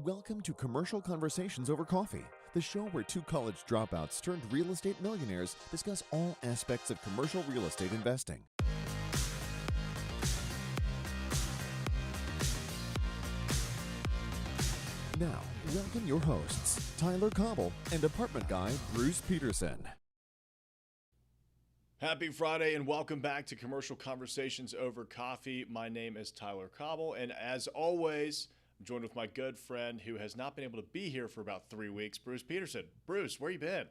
Welcome to Commercial Conversations Over Coffee, the show where two college dropouts turned real estate millionaires discuss all aspects of commercial real estate investing. Now, welcome your hosts, Tyler Cobble and apartment guy Bruce Petersen. Happy Friday and welcome back to Commercial Conversations Over Coffee. My name is Tyler Cobble, and as always, I'm joined with my good friend who has not been able to be here for about 3 weeks, Bruce Petersen. Bruce, where you been?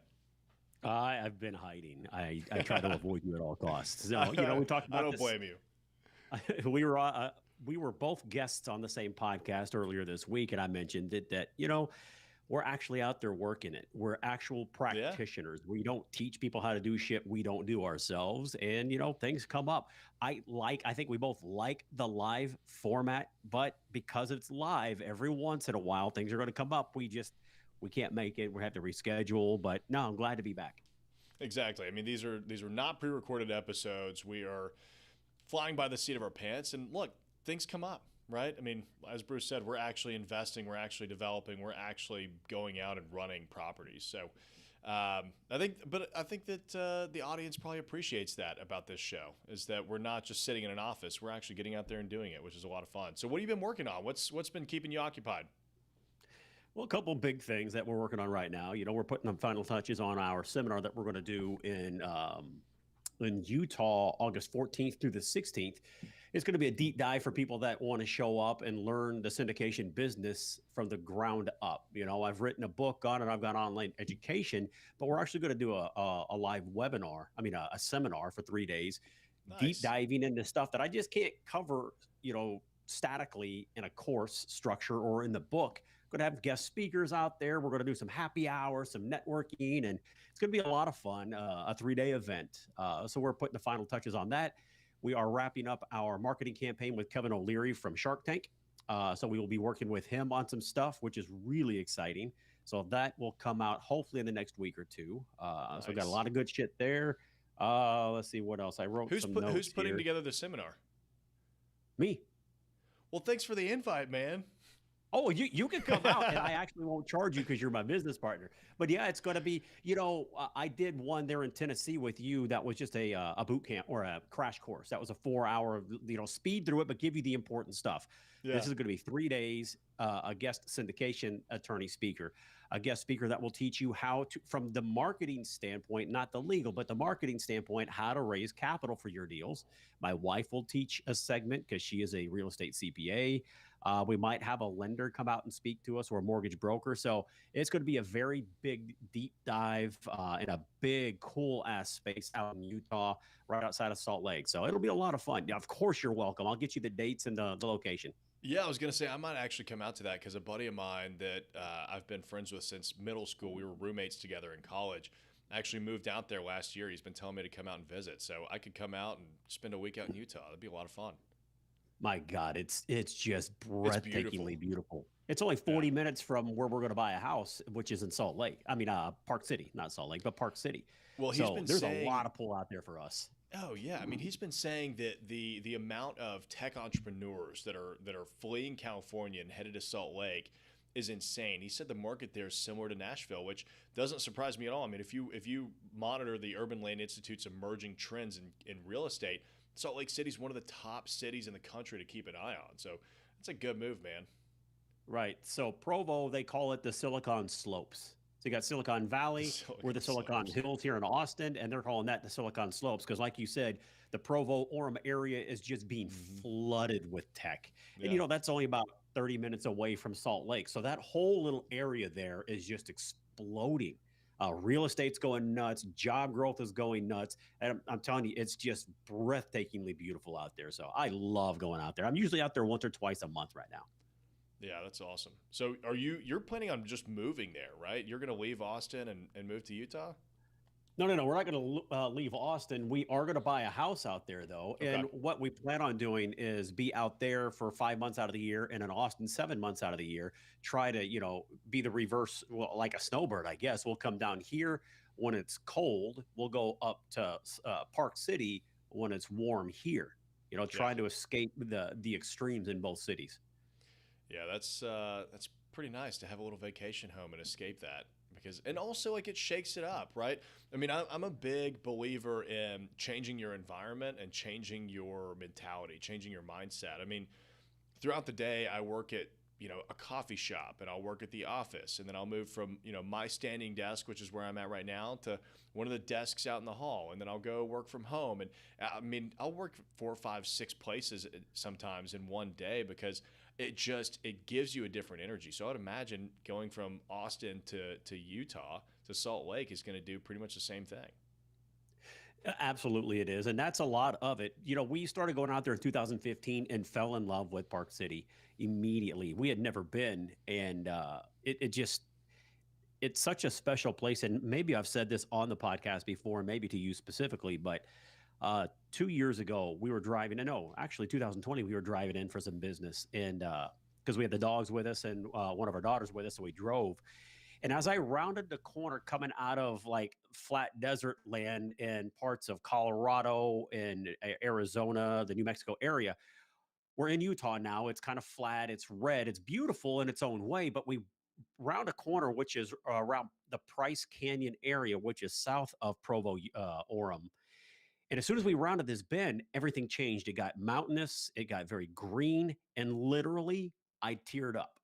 I've been hiding. I try to avoid you at all costs. So, we talked about I don't this. blame you. We were both guests on the same podcast earlier this week, and I mentioned that we're actually out there working it. We're actual practitioners. We don't teach people how to do shit we don't do ourselves, and things come up. I think we both like the live format, but because it's live, every once in a while things are going to come up. We can't make it. We have to reschedule. But no, I'm glad to be back. Exactly. I mean, these are not pre-recorded episodes. We are flying by the seat of our pants, and look, things come up. Right? I mean, as Bruce said, we're actually investing, we're actually developing, we're actually going out and running properties. So I think that the audience probably appreciaes that about this show, is that we're not just sitting in an office, we're actually getting out there and doing it, which is a lot of fun. So what have you been working on? What's been keeping you occupied? Well, a couple of big things that we're working on right now. We're putting the final touches on our seminar that we're going to do in Utah, August 14th through the 16th. It's going to be a deep dive for people that want to show up and learn the syndication business from the ground up. I've written a book on it. I've got online education, but we're actually going to do a live webinar. A seminar for 3 days, Nice. Deep diving into stuff that I just can't cover, statically in a course structure or in the book. Going to have guest speakers out there. We're going to do some happy hours, some networking, and it's going to be a lot of fun, a 3-day event. So we're putting the final touches on that. We are wrapping up our marketing campaign with Kevin O'Leary from Shark Tank. So we will be working with him on some stuff, which is really exciting. So that will come out hopefully in the next week or two. Nice. So we got a lot of good shit there. Let's see what else. I wrote some notes Who's putting here. together the seminar? Me. Well, thanks for the invite, man. Oh, you can come out, and I actually won't charge you because you're my business partner. But yeah, it's going to be, I did one there in Tennessee with you that was just a boot camp or a crash course. That was a 4-hour, speed through it, but give you the important stuff. Yeah. This is going to be 3 days, a guest syndication attorney speaker, a guest speaker that will teach you how to, from the marketing standpoint, not the legal, but the marketing standpoint, how to raise capital for your deals. My wife will teach a segment because she is a real estate CPA. We might have a lender come out and speak to us, or a mortgage broker. So it's going to be a very big, deep dive in a big, cool-ass space out in Utah, right outside of Salt Lake. So it'll be a lot of fun. Yeah, of course, you're welcome. I'll get you the dates and the location. Yeah, I was going to say, I might actually come out to that because a buddy of mine that I've been friends with since middle school, we were roommates together in college, actually moved out there last year. He's been telling me to come out and visit. So I could come out and spend a week out in Utah. That'd be a lot of fun. My God, it's just breathtakingly beautiful. It's only 40 minutes from where we're going to buy a house, which is in Salt Lake. Park City, not Salt Lake, but Park City. Well, there's a lot of pull out there for us. Oh yeah, he's been saying that the amount of tech entrepreneurs that are fleeing California and headed to Salt Lake is insane. He said the market there is similar to Nashville, which doesn't surprise me at all. If you monitor the Urban Land Institute's emerging trends in real estate, Salt Lake City is one of the top cities in the country to keep an eye on. So it's a good move, man. Right. So Provo, they call it the Silicon Slopes. So you got Silicon Valley, we're the Silicon Hills here in Austin, and they're calling that the Silicon Slopes because, like you said, the Provo-Orem area is just being flooded with tech. Yeah. And, that's only about 30 minutes away from Salt Lake. So that whole little area there is just exploding. Real estate's going nuts. Job growth is going nuts. And I'm telling you, it's just breathtakingly beautiful out there. So I love going out there. I'm usually out there once or twice a month right now. Yeah, that's awesome. So you're planning on just moving there, right? You're going to leave Austin and move to Utah? No. We're not going to leave Austin. We are going to buy a house out there, though. Okay. And what we plan on doing is be out there for 5 months out of the year and in Austin 7 months out of the year. Try to, be the reverse, like a snowbird, I guess. We'll come down here when it's cold. We'll go up to Park City when it's warm here, trying to escape the extremes in both cities. Yeah, that's pretty nice to have a little vacation home and escape that. Because, and also like it shakes it up, right? I mean, I'm a big believer in changing your environment and changing your mentality, changing your mindset. I mean, throughout the day, I work at, a coffee shop, and I'll work at the office, and then I'll move from, my standing desk, which is where I'm at right now, to one of the desks out in the hall, and then I'll go work from home. And I mean, I'll work 4, 5, 6 places sometimes in one day, because it gives you a different energy. So I would imagine going from Austin to Utah to Salt Lake is going to do pretty much the same thing. Absolutely, it is. And that's a lot of it. We started going out there in 2015 and fell in love with Park City immediately. We had never been. And it's such a special place. And maybe I've said this on the podcast before, maybe to you specifically, but 2 years ago, we were driving, and no, actually 2020, we were driving in for some business. And because we had the dogs with us and one of our daughters with us, so we drove. And as I rounded the corner coming out of like flat desert land in parts of Colorado and Arizona, the New Mexico area, we're in Utah now. It's kind of flat. It's red. It's beautiful in its own way. But we round a corner, which is around the Price Canyon area, which is south of Provo, Orem. And as soon as we rounded this bend, everything changed. It got mountainous. It got very green. And literally, I teared up.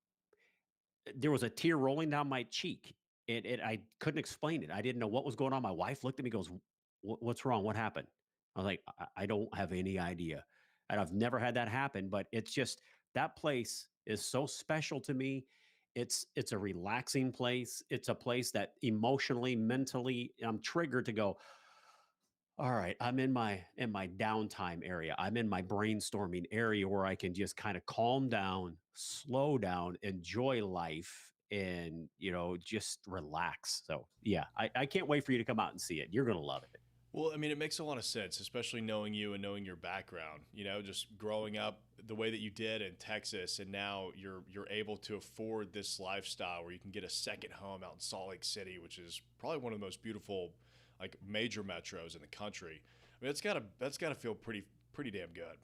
There was a tear rolling down my cheek. I couldn't explain it. I didn't know what was going on. My wife looked at me, goes, "What's wrong? What happened?" I was like, I don't have any idea. And I've never had that happen, but it's just that place is so special to me. It's a relaxing place. It's a place that emotionally, mentally, I'm triggered to go, all right, I'm in my downtime area. I'm in my brainstorming area where I can just kind of calm down, slow down, enjoy life, and just relax. So yeah, I can't wait for you to come out and see it. You're gonna love it. Well, I mean, it makes a lot of sense, especially knowing you and knowing your background. Just growing up the way that you did in Texas, and now you're able to afford this lifestyle where you can get a second home out in Salt Lake City, which is probably one of the most beautiful, like, major metros in the country. I mean, that's gotta feel pretty damn good.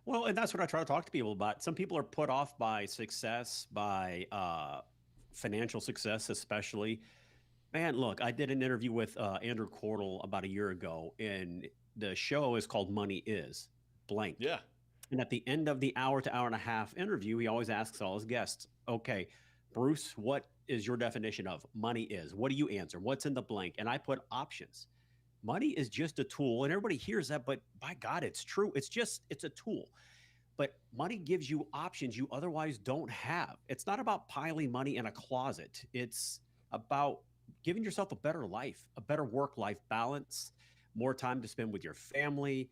Well, and that's what I try to talk to people about. Some people are put off by success, by financial success, especially. Man, look, I did an interview with Andrew Cordell about a year ago, and the show is called Money Is Blank. Yeah. And at the end of the hour to hour and a half interview, he always asks all his guests, okay, Bruce, what is your definition of money is? What do you answer? What's in the blank? And I put options. Money is just a tool, and everybody hears that, but by God, it's true. It's a tool. But money gives you options you otherwise don't have. It's not about piling money in a closet. It's about giving yourself a better life, a better work-life balance, more time to spend with your family.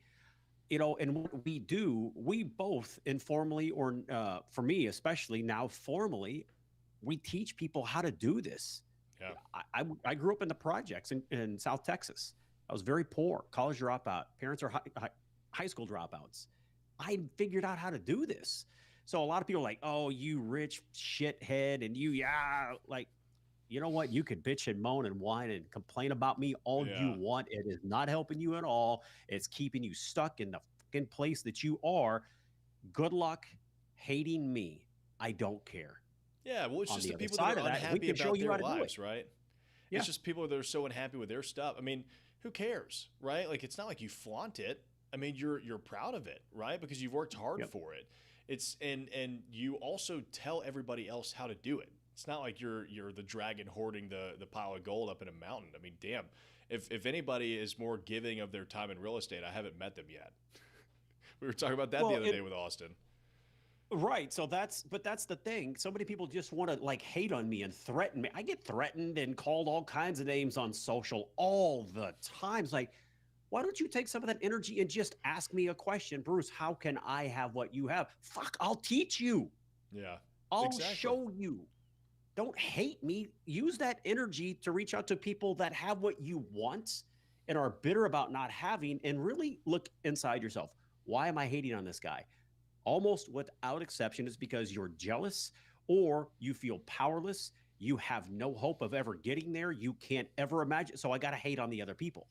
And what we do, we both informally, or for me especially now formally, we teach people how to do this. Yeah. I grew up in the projects in South Texas. I was very poor, college dropout. Parents are high school dropouts. I figured out how to do this. So a lot of people are like, oh, you rich shithead, and like, you know what? You could bitch and moan and whine and complain about me all you want. It is not helping you at all. It's keeping you stuck in the fucking place that you are. Good luck hating me. I don't care. Yeah, well, it's just the people that are unhappy about their lives, right? Yeah. It's just people that are so unhappy with their stuff. I mean, who cares, right? Like, it's not like you flaunt it. I mean, you're proud of it, right? Because you've worked hard for it. It's and you also tell everybody else how to do it. It's not like you're the dragon hoarding the pile of gold up in a mountain. I mean, damn, if anybody is more giving of their time in real estate, I haven't met them yet. We were talking about that the other day with Austin. Right. So that's the thing. So many people just want to like hate on me and threaten me. I get threatened and called all kinds of names on social all the time. It's like, why don't you take some of that energy and just ask me a question? Bruce, how can I have what you have? Fuck, I'll teach you. Yeah. I'll show you. Don't hate me. Use that energy to reach out to people that have what you want and are bitter about not having, and really look inside yourself. Why am I hating on this guy? Almost without exception, it's because you're jealous, or you feel powerless. You have no hope of ever getting there. You can't ever imagine. So I got to hate on the other people.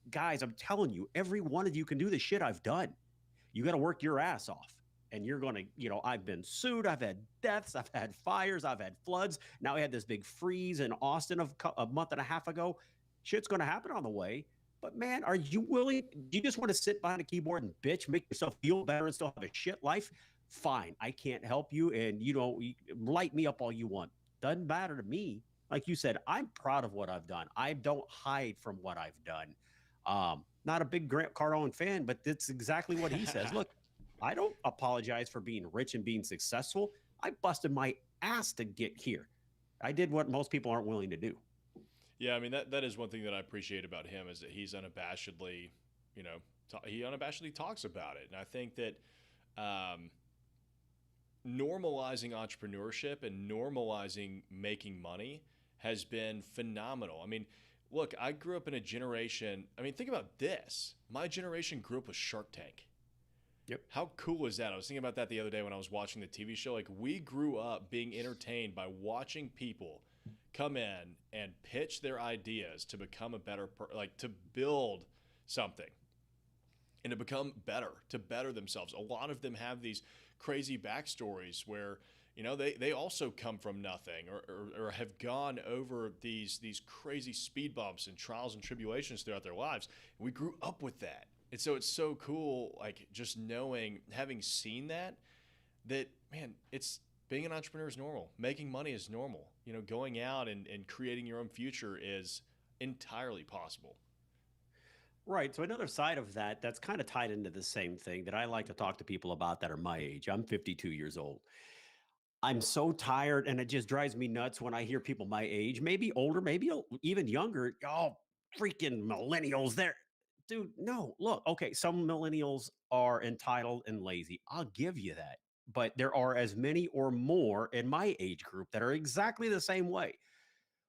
Guys, I'm telling you, every one of you can do the shit I've done. You got to work your ass off. And you're going to, I've been sued. I've had deaths. I've had fires. I've had floods. Now we had this big freeze in Austin a month and a half ago. Shit's going to happen on the way. But man, are you willing? Do you just want to sit behind a keyboard and bitch, make yourself feel better and still have a shit life? Fine. I can't help you. And you light me up all you want. Doesn't matter to me. Like you said, I'm proud of what I've done. I don't hide from what I've done. Not a big Grant Cardone fan, but that's exactly what he says. Look, I don't apologize for being rich and being successful. I busted my ass to get here. I did what most people aren't willing to do. Yeah, I mean, that is one thing that I appreciate about him is that he's unabashedly, he unabashedly talks about it. And I think that normalizing entrepreneurship and normalizing making money has been phenomenal. I mean, look, I grew up in a generation. I mean, think about this. My generation grew up with Shark Tank. Yep. How cool is that? I was thinking about that the other day when I was watching the TV show. Like, we grew up being entertained by watching people come in and pitch their ideas to become a better, to build something and to become better, to better themselves. A lot of them have these crazy backstories where, they also come from nothing or have gone over these crazy speed bumps and trials and tribulations throughout their lives. We grew up with that. And so it's so cool, like, just knowing, having seen that, man, it's being an entrepreneur is normal. Making money is normal. Going out and creating your own future is entirely possible. Right. So another side of that's kind of tied into the same thing that I like to talk to people about that are my age. I'm 52 years old. I'm so tired, and it just drives me nuts when I hear people my age, maybe older, maybe even younger. Oh, freaking millennials there. Dude, no, look, okay, some millennials are entitled and lazy. I'll give you that. But there are as many or more in my age group that are exactly the same way.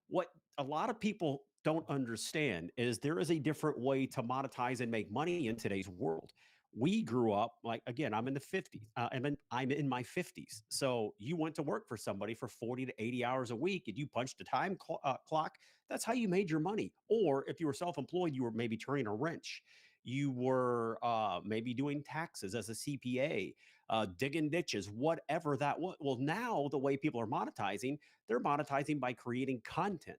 What a lot of people don't understand is there is a different way to monetize and make money in today's world. We grew up like, again, I'm in the 50s. I'm in my 50s. So you went to work for somebody for 40 to 80 hours a week and you punched a time clock. That's how you made your money. Or if you were self-employed, you were maybe turning a wrench. You were maybe doing taxes as a CPA, digging ditches, whatever that was. Well, now the way people are monetizing, they're monetizing by creating content.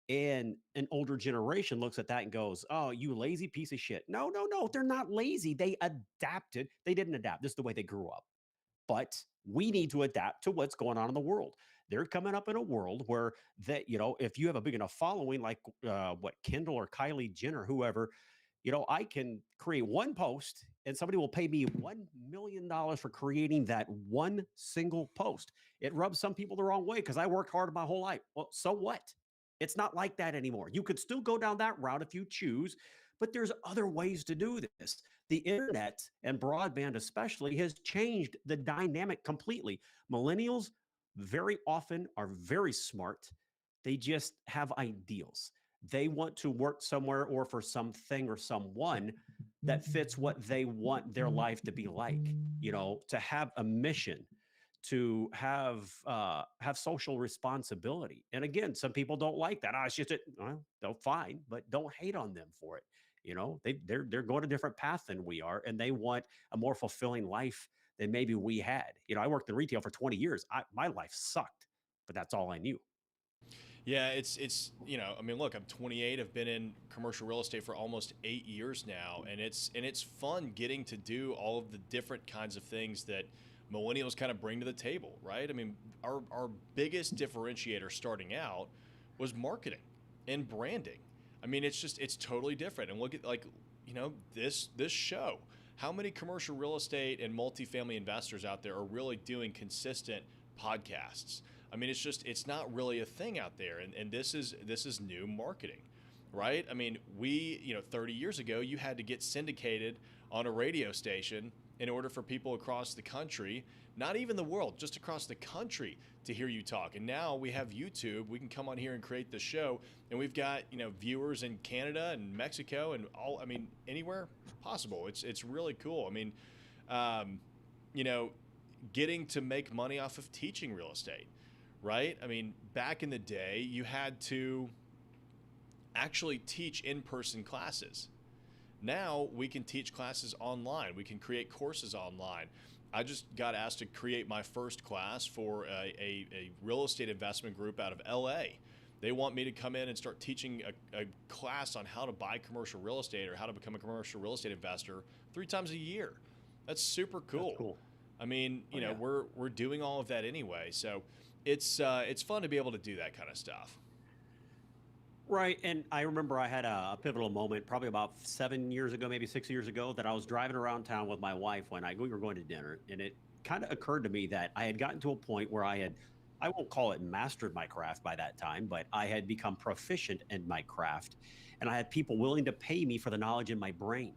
And an older generation looks at that and goes, "Oh, you lazy piece of shit." No, no, no. They're not lazy. They adapted. They didn't adapt. This is the way they grew up. But we need to adapt to what's going on in the world. They're coming up in a world where if you have a big enough following, like what Kendall or Kylie Jenner, whoever, I can create one post and somebody will pay me $1 million for creating that one single post. It rubs some people the wrong way because I worked hard my whole life. Well, so what? It's not like that anymore. You could still go down that route if you choose, but there's other ways to do this. The internet and broadband especially has changed the dynamic completely. Millennials very often are very smart. They just have ideals. They want to work somewhere or for something or someone that fits what they want their life to be like, to have a mission, to have social responsibility. And again, some people don't like that. It's just they'll fine, but don't hate on them for it. They're going a different path than we are, and they want a more fulfilling life than maybe we had. I worked in retail for 20 years. My life sucked, but that's all I knew. Yeah, it's I mean, look, I'm 28. I've been in commercial real estate for almost 8 years now, and it's fun getting to do all of the different kinds of things that millennials kind of bring to the table, right? I mean, our biggest differentiator starting out was marketing and branding. I mean, it's totally different. And look at this show. How many commercial real estate and multifamily investors out there are really doing consistent podcasts? I mean, it's not really a thing out there. And this is new marketing, right? I mean, 30 years ago, you had to get syndicated on a radio station in order for people across the country, not even the world, just across the country, to hear you talk. And now we have YouTube. We can come on here and create the show, and we've got viewers in Canada and Mexico and anywhere possible. It's really cool. I mean, getting to make money off of teaching real estate, right? I mean, back in the day, you had to actually teach in-person classes. Now we can teach classes online. We can create courses online. I just got asked to create my first class for a real estate investment group out of LA. They want me to come in and start teaching a class on how to buy commercial real estate or how to become a commercial real estate investor 3 times a year. That's super cool. That's cool. I mean, you know, we're doing all of that anyway, so it's fun to be able to do that kind of stuff. Right. And I remember I had a pivotal moment probably about 7 years ago, maybe 6 years ago, that I was driving around town with my wife when we were going to dinner. And it kind of occurred to me that I had gotten to a point where I won't call it mastered my craft by that time, but I had become proficient in my craft. And I had people willing to pay me for the knowledge in my brain.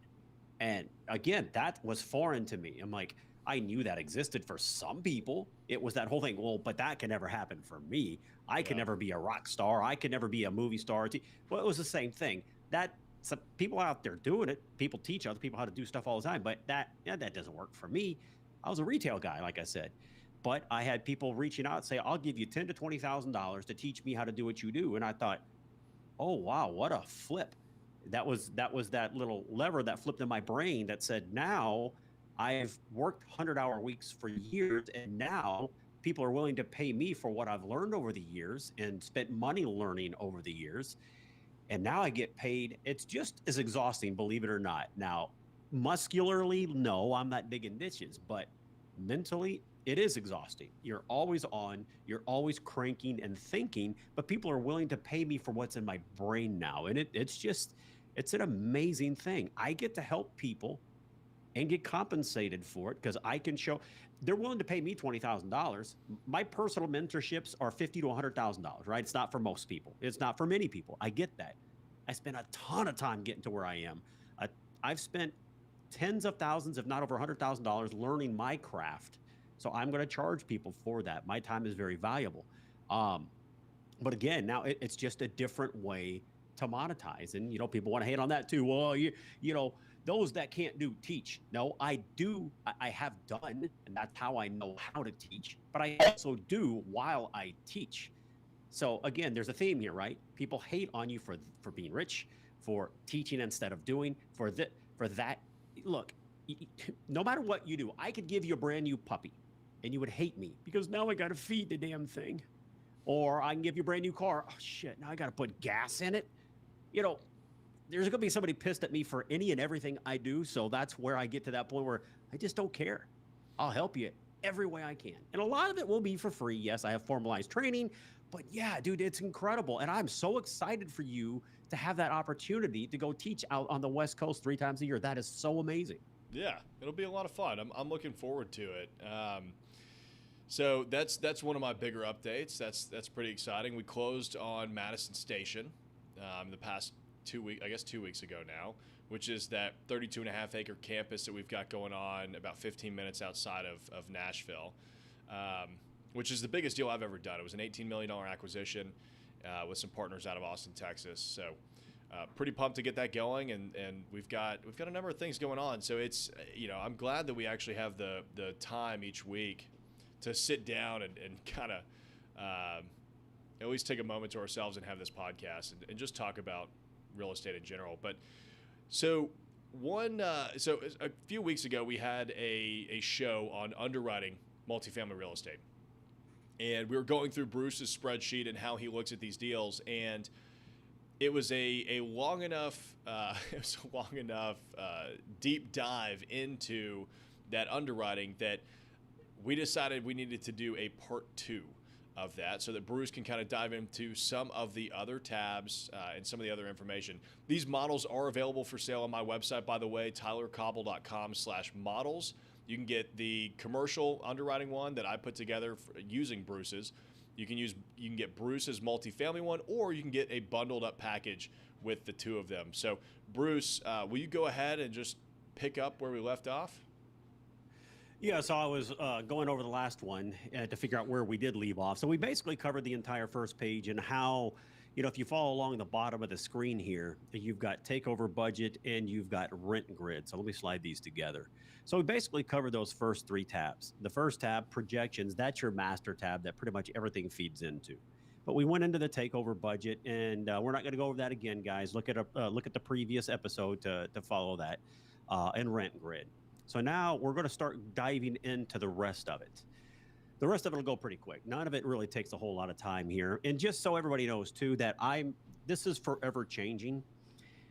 And again, that was foreign to me. I'm like, I knew that existed for some people. It was that whole thing. Well, but that can never happen for me. I can never be a rock star. I can never be a movie star. Well, it was the same thing. Some people out there doing it. People teach other people how to do stuff all the time. But that doesn't work for me. I was a retail guy, like I said. But I had people reaching out and say, I'll give you $10,000 to $20,000 to teach me how to do what you do. And I thought, oh, wow, what a flip. That was that little lever that flipped in my brain that said, now I've worked 100-hour weeks for years, and now people are willing to pay me for what I've learned over the years and spent money learning over the years. And now I get paid. It's just as exhausting, believe it or not. Now, muscularly, no, I'm not digging ditches, but mentally, it is exhausting. You're always on, you're always cranking and thinking, but people are willing to pay me for what's in my brain now. And it's an amazing thing. I get to help people and get compensated for it because I can show they're willing to pay me $20,000. My personal mentorships are $50,000 to $100,000, right? It's not for most people. It's not for many people. I get that. I spent a ton of time getting to where I am. I've spent tens of thousands, if not over $100,000, learning my craft. So I'm going to charge people for that. My time is very valuable. But again, now it's just a different way to monetize. And, people want to hate on that too. Well, those that can't do teach. No, I do. I have done, and that's how I know how to teach. But I also do while I teach. So again, there's a theme here, right? People hate on you for being rich, for teaching instead of doing, for that. Look, no matter what you do, I could give you a brand new puppy, and you would hate me because now I got to feed the damn thing. Or I can give you a brand new car. Oh shit! Now I got to put gas in it. There's going to be somebody pissed at me for any and everything I do. So that's where I get to that point where I just don't care. I'll help you every way I can. And a lot of it will be for free. Yes, I have formalized training, but yeah, dude, it's incredible. And I'm so excited for you to have that opportunity to go teach out on the West Coast 3 times a year. That is so amazing. Yeah, it'll be a lot of fun. I'm looking forward to it. So that's one of my bigger updates. That's pretty exciting. We closed on Madison Station the past 2 weeks ago now, which is that 32.5 acre campus that we've got going on about 15 minutes outside of Nashville, which is the biggest deal I've ever done. It was an $18 million acquisition with some partners out of Austin, Texas. So pretty pumped to get that going, and we've got a number of things going on. So it's, I'm glad that we actually have the time each week to sit down and kind of at least take a moment to ourselves and have this podcast and just talk about real estate in general. But so a few weeks ago we had a show on underwriting multifamily real estate, and we were going through Bruce's spreadsheet and how he looks at these deals, and it was a long enough deep dive into that underwriting that we decided we needed to do a part 2 of that so that Bruce can kind of dive into some of the other tabs and some of the other information. These models are available for sale on my website, by the way, tylercobble.com/models. You can get the commercial underwriting one that I put together using Bruce's. You can get Bruce's multifamily one, or you can get a bundled up package with the 2 of them. So Bruce, will you go ahead and just pick up where we left off? Yeah, so I was going over the last one to figure out where we did leave off. So we basically covered the entire first page and how, if you follow along the bottom of the screen here, you've got takeover budget and you've got rent grid. So let me slide these together. So we basically covered those first 3 tabs. The first tab, projections, that's your master tab that pretty much everything feeds into. But we went into the takeover budget, and we're not going to go over that again, guys. Look at the previous episode to follow that, and rent grid. So now we're going to start diving into the rest of it. The rest of it will go pretty quick. None of it really takes a whole lot of time here. And just so everybody knows too that this is forever changing.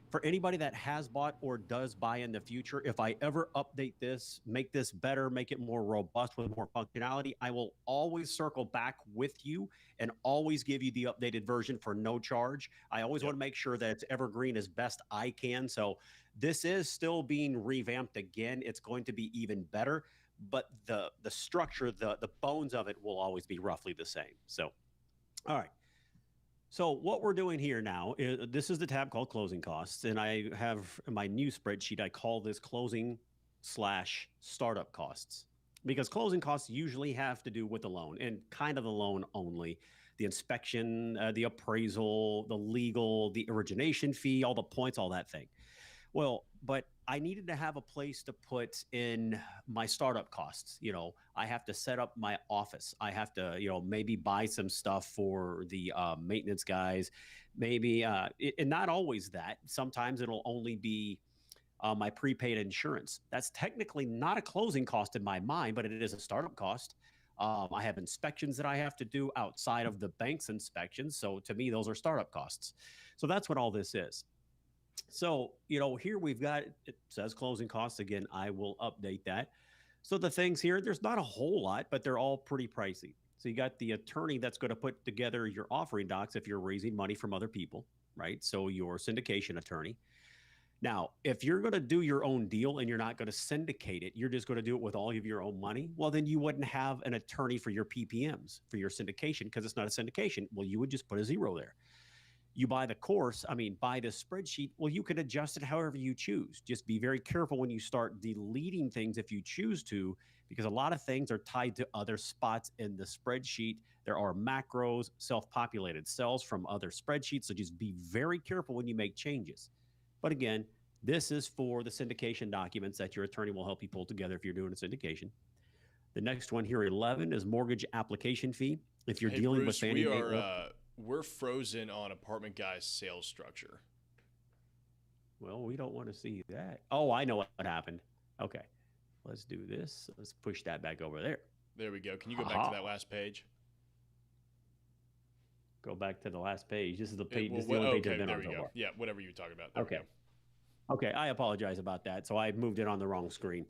For anybody that has bought or does buy in the future, if I ever update this, make this better, make it more robust with more functionality, I will always circle back with you and always give you the updated version for no charge. I always want to make sure that it's evergreen as best I can. So this is still being revamped again. It's going to be even better, but the structure, the bones of it will always be roughly the same. So, all right. So what we're doing here now is this is the tab called closing costs. And I have my new spreadsheet. I call this closing/startup costs, because closing costs usually have to do with the loan and kind of the loan only. The inspection, the appraisal, the legal, the origination fee, all the points, all that thing. Well, but I needed to have a place to put in my startup costs. I have to set up my office. I have to, maybe buy some stuff for the maintenance guys. Maybe, and not always that. Sometimes it'll only be my prepaid insurance. That's technically not a closing cost in my mind, but it is a startup cost. I have inspections that I have to do outside of the bank's inspections. So to me, those are startup costs. So that's what all this is. So, here we've got, it says closing costs. Again, I will update that. So the things here, there's not a whole lot, but they're all pretty pricey. So you got the attorney that's going to put together your offering docs if you're raising money from other people, right? So your syndication attorney. Now, if you're going to do your own deal and you're not going to syndicate it, you're just going to do it with all of your own money, well, then you wouldn't have an attorney for your PPMs, for your syndication, because it's not a syndication. Well, you would just put a zero there. You buy the course, buy the spreadsheet, well, you can adjust it however you choose. Just be very careful when you start deleting things if you choose to, because a lot of things are tied to other spots in the spreadsheet. There are macros, self-populated cells from other spreadsheets, so just be very careful when you make changes. But again, this is for the syndication documents that your attorney will help you pull together if you're doing a syndication. The next one here, 11, is mortgage application fee. If you're dealing Bruce, with Fannie Mae, we're frozen on Apartment-Guy's sales structure. Well, we don't want to see that. Oh, I know what happened. Okay, let's do this. Let's push that back over there. There we go. Can you go back to that last page? Go back to the last page. This is the page. This is the only page I've been on so far. Yeah, whatever you were talking about. Okay. Okay, I apologize about that. So I moved it on the wrong screen.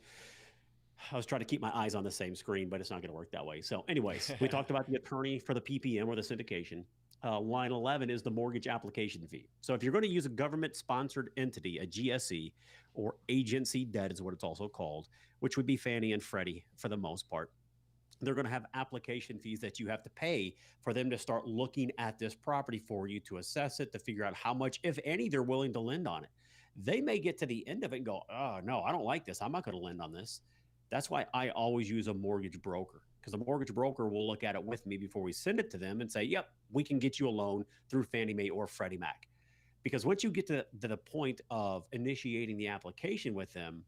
I was trying to keep my eyes on the same screen, but it's not going to work that way. So anyways, we talked about the attorney for the PPM or the syndication. Line 11 is the mortgage application fee. So if you're going to use a government-sponsored entity, a GSE, or agency debt is what it's also called, which would be Fannie and Freddie for the most part, they're going to have application fees that you have to pay for them to start looking at this property for you, to assess it, to figure out how much, if any, they're willing to lend on it. They may get to the end of it and go, oh, no, I don't like this. I'm not going to lend on this. That's why I always use a mortgage broker, because a mortgage broker will look at it with me before we send it to them and say, yep, we can get you a loan through Fannie Mae or Freddie Mac. Because once you get to the point of initiating the application with them,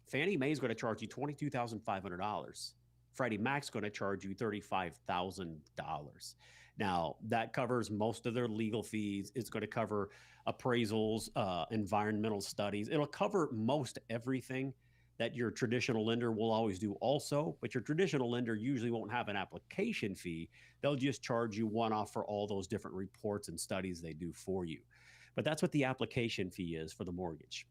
Fannie Mae is going to charge you $22,500. Freddie Mac's going to charge you $35,000. Now, that covers most of their legal fees. It's going to cover appraisals, environmental studies. It'll cover most everything that your traditional lender will always do also, but your traditional lender usually won't have an application fee. They'll just charge you one-off for all those different reports and studies they do for you. But that's what the application fee is for the mortgage.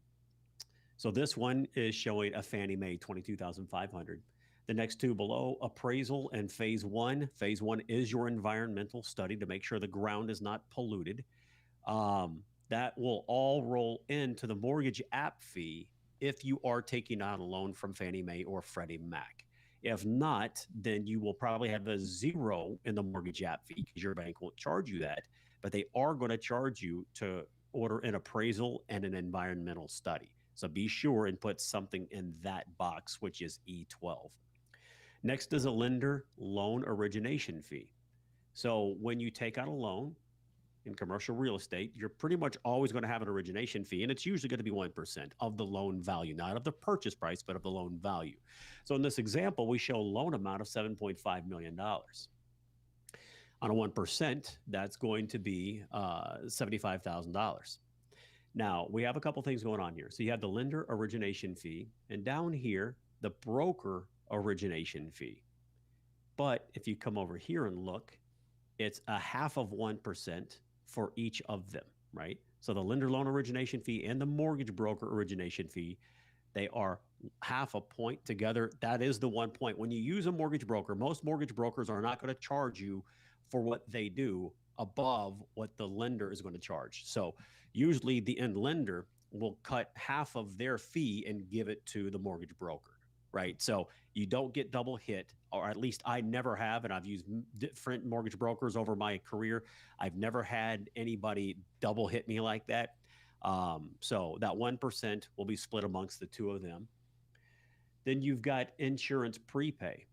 So this one is showing a Fannie Mae $22,500. The next two below, appraisal and phase one. Phase one is your environmental study to make sure the ground is not polluted. That will all roll into the mortgage app fee if you are taking out a loan from Fannie Mae or Freddie Mac. If not, then you will probably have a zero in the mortgage app fee because your bank won't charge you that, but they are going to charge you to order an appraisal and an environmental study. So be sure and put something in that box, which is E12. Next is a lender loan origination fee. So when you take out a loan in commercial real estate, you're pretty much always going to have an origination fee, and it's usually going to be 1% of the loan value, not of the purchase price, but of the loan value. So in this example, we show a loan amount of $7.5 million. On a 1%, that's going to be $75,000. Now, we have a couple things going on here. So you have the lender origination fee, and down here, the broker origination fee. But if you come over here and look, it's a half of 1% for each of them, right? So the lender loan origination fee and the mortgage broker origination fee, they are half a point together. That is the 1 point. When you use a mortgage broker, most mortgage brokers are not going to charge you for what they do above what the lender is going to charge. So usually the end lender will cut half of their fee and give it to the mortgage broker, right? So you don't get double hit, or at least I never have, and I've used different mortgage brokers over my career. I've never had anybody double hit me like that. So that 1% will be split amongst the two of them. Then you've got insurance prepay.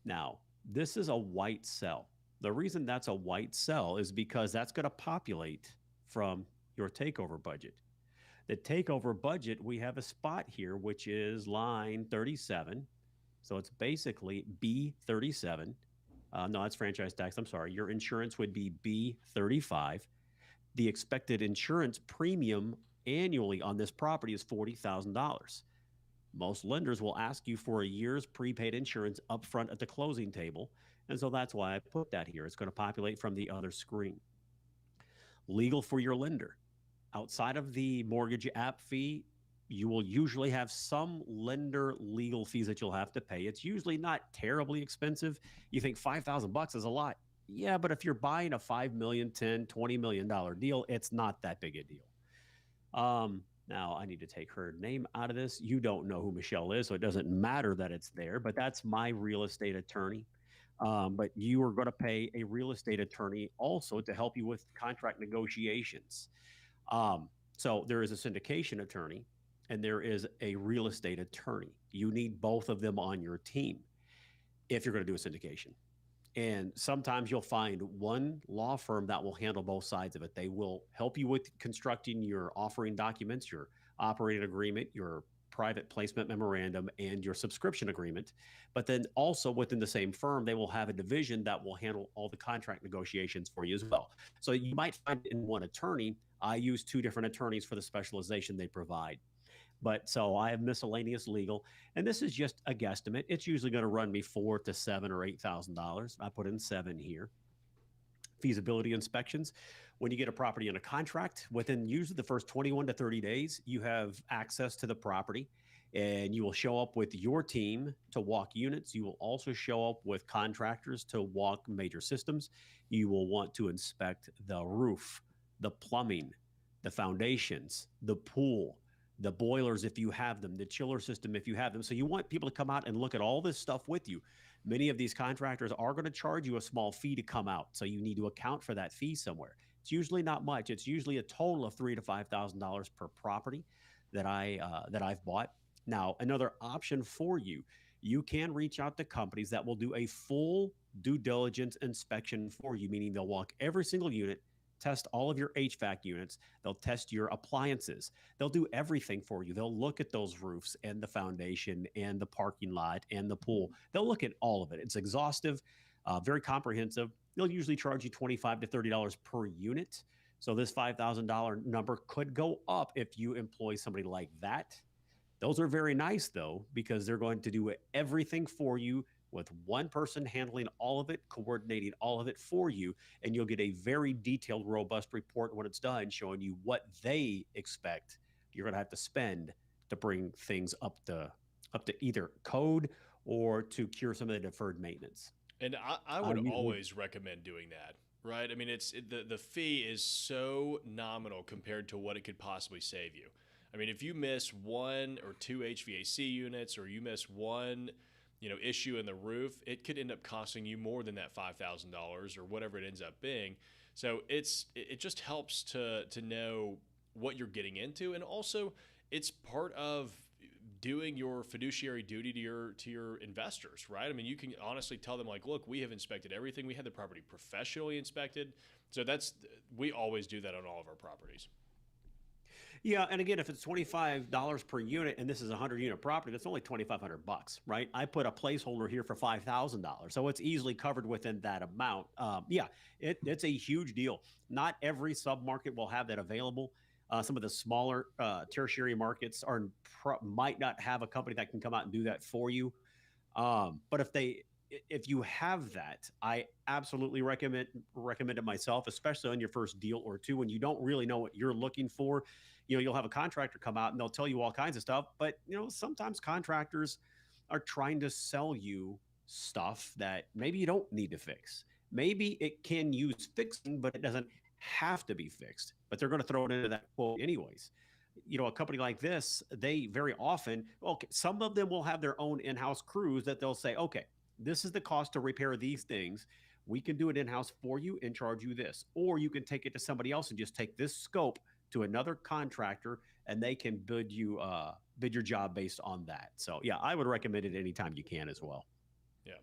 Now, this is a white cell. The reason that's a white cell is because that's going to populate from your takeover budget. The takeover budget, we have a spot here, which is line 37. So it's basically B37. No, that's franchise tax. I'm sorry. Your insurance would be B35. The expected insurance premium annually on this property is $40,000. Most lenders will ask you for a year's prepaid insurance upfront at the closing table. And so that's why I put that here. It's going to populate from the other screen. Legal for your lender. Outside of the mortgage app fee, you will usually have some lender legal fees that you'll have to pay. It's usually not terribly expensive. You think $5,000 is a lot. Yeah, but if you're buying a $5 million, $10, $20 million deal, it's not that big a deal. Now I need to take her name out of this. You don't know who Michelle is, so it doesn't matter that it's there, but that's my real estate attorney. But you are going to pay a real estate attorney also to help you with contract negotiations. So there is a syndication attorney and there is a real estate attorney. You need both of them on your team if you're going to do a syndication. And sometimes you'll find one law firm that will handle both sides of it. They will help you with constructing your offering documents, your operating agreement, your private placement memorandum, and your subscription agreement. But then also within the same firm, they will have a division that will handle all the contract negotiations for you as well. So you might find in one attorney, I use two different attorneys for the specialization they provide. But so I have miscellaneous legal, and this is just a guesstimate. It's usually going to run me $4,000 to $7,000 or $8,000. I put in 7 here. Feasibility inspections. When you get a property in a contract, within usually the first 21 to 30 days, you have access to the property, and you will show up with your team to walk units. You will also show up with contractors to walk major systems. You will want to inspect the roof, the plumbing, the foundations, the pool, the boilers if you have them, the chiller system if you have them. So you want people to come out and look at all this stuff with you. Many of these contractors are going to charge you a small fee to come out, so you need to account for that fee somewhere. It's usually not much. It's usually a total of $3,000 to $5,000 per property that I've bought. Now, another option for you, you can reach out to companies that will do a full due diligence inspection for you, meaning they'll walk every single unit, test all of your HVAC units. They'll test your appliances. They'll do everything for you. They'll look at those roofs and the foundation and the parking lot and the pool. They'll look at all of it. It's exhaustive, very comprehensive. They'll usually charge you $25 to $30 per unit. So this $5,000 number could go up if you employ somebody like that. Those are very nice, though, because they're going to do everything for you with one person handling all of it, coordinating all of it for you, and you'll get a very detailed, robust report when it's done, showing you what they expect you're going to have to spend to bring things up to either code or to cure some of the deferred maintenance. And I would always recommend doing that, right? I mean, the fee is so nominal compared to what it could possibly save you. I mean, if you miss 1 or 2 HVAC units, or you miss one issue in the roof, it could end up costing you more than that $5,000 or whatever it ends up being. So it just helps to know what you're getting into, and also it's part of doing your fiduciary duty to your investors, right? I mean, you can honestly tell them, like, look, we have inspected everything. We had the property professionally inspected. So we always do that on all of our properties. Yeah, and again, if it's $25 per unit and this is a 100-unit property, that's only $2,500, right? I put a placeholder here for $5,000, so it's easily covered within that amount. It's a huge deal. Not every submarket will have that available. Some of the smaller tertiary markets might not have a company that can come out and do that for you. But if you have that, I absolutely recommend it myself, especially on your first deal or two when you don't really know what you're looking for. You'll have a contractor come out and they'll tell you all kinds of stuff, but sometimes contractors are trying to sell you stuff that maybe you don't need to fix. Maybe it can use fixing, but it doesn't have to be fixed. But they're going to throw it into that quote anyways. A company like this, they very often, okay, some of them will have their own in-house crews that they'll say, okay, this is the cost to repair these things. We can do it in-house for you and charge you this. Or you can take it to somebody else and just take this scope to another contractor and they can bid your job based on that. So yeah, I would recommend it anytime you can as well. Yeah.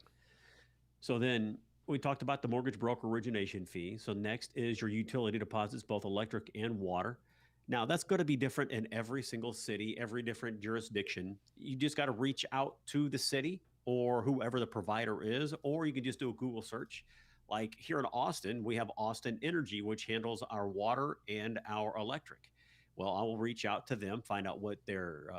So then we talked about the mortgage broker origination fee. So next is your utility deposits, both electric and water. Now, that's going to be different in every single city, every different jurisdiction. You just got to reach out to the city or whoever the provider is, or you can just do a Google search. Like here in Austin, we have Austin Energy, which handles our water and our electric. Well, I will reach out to them, find out what their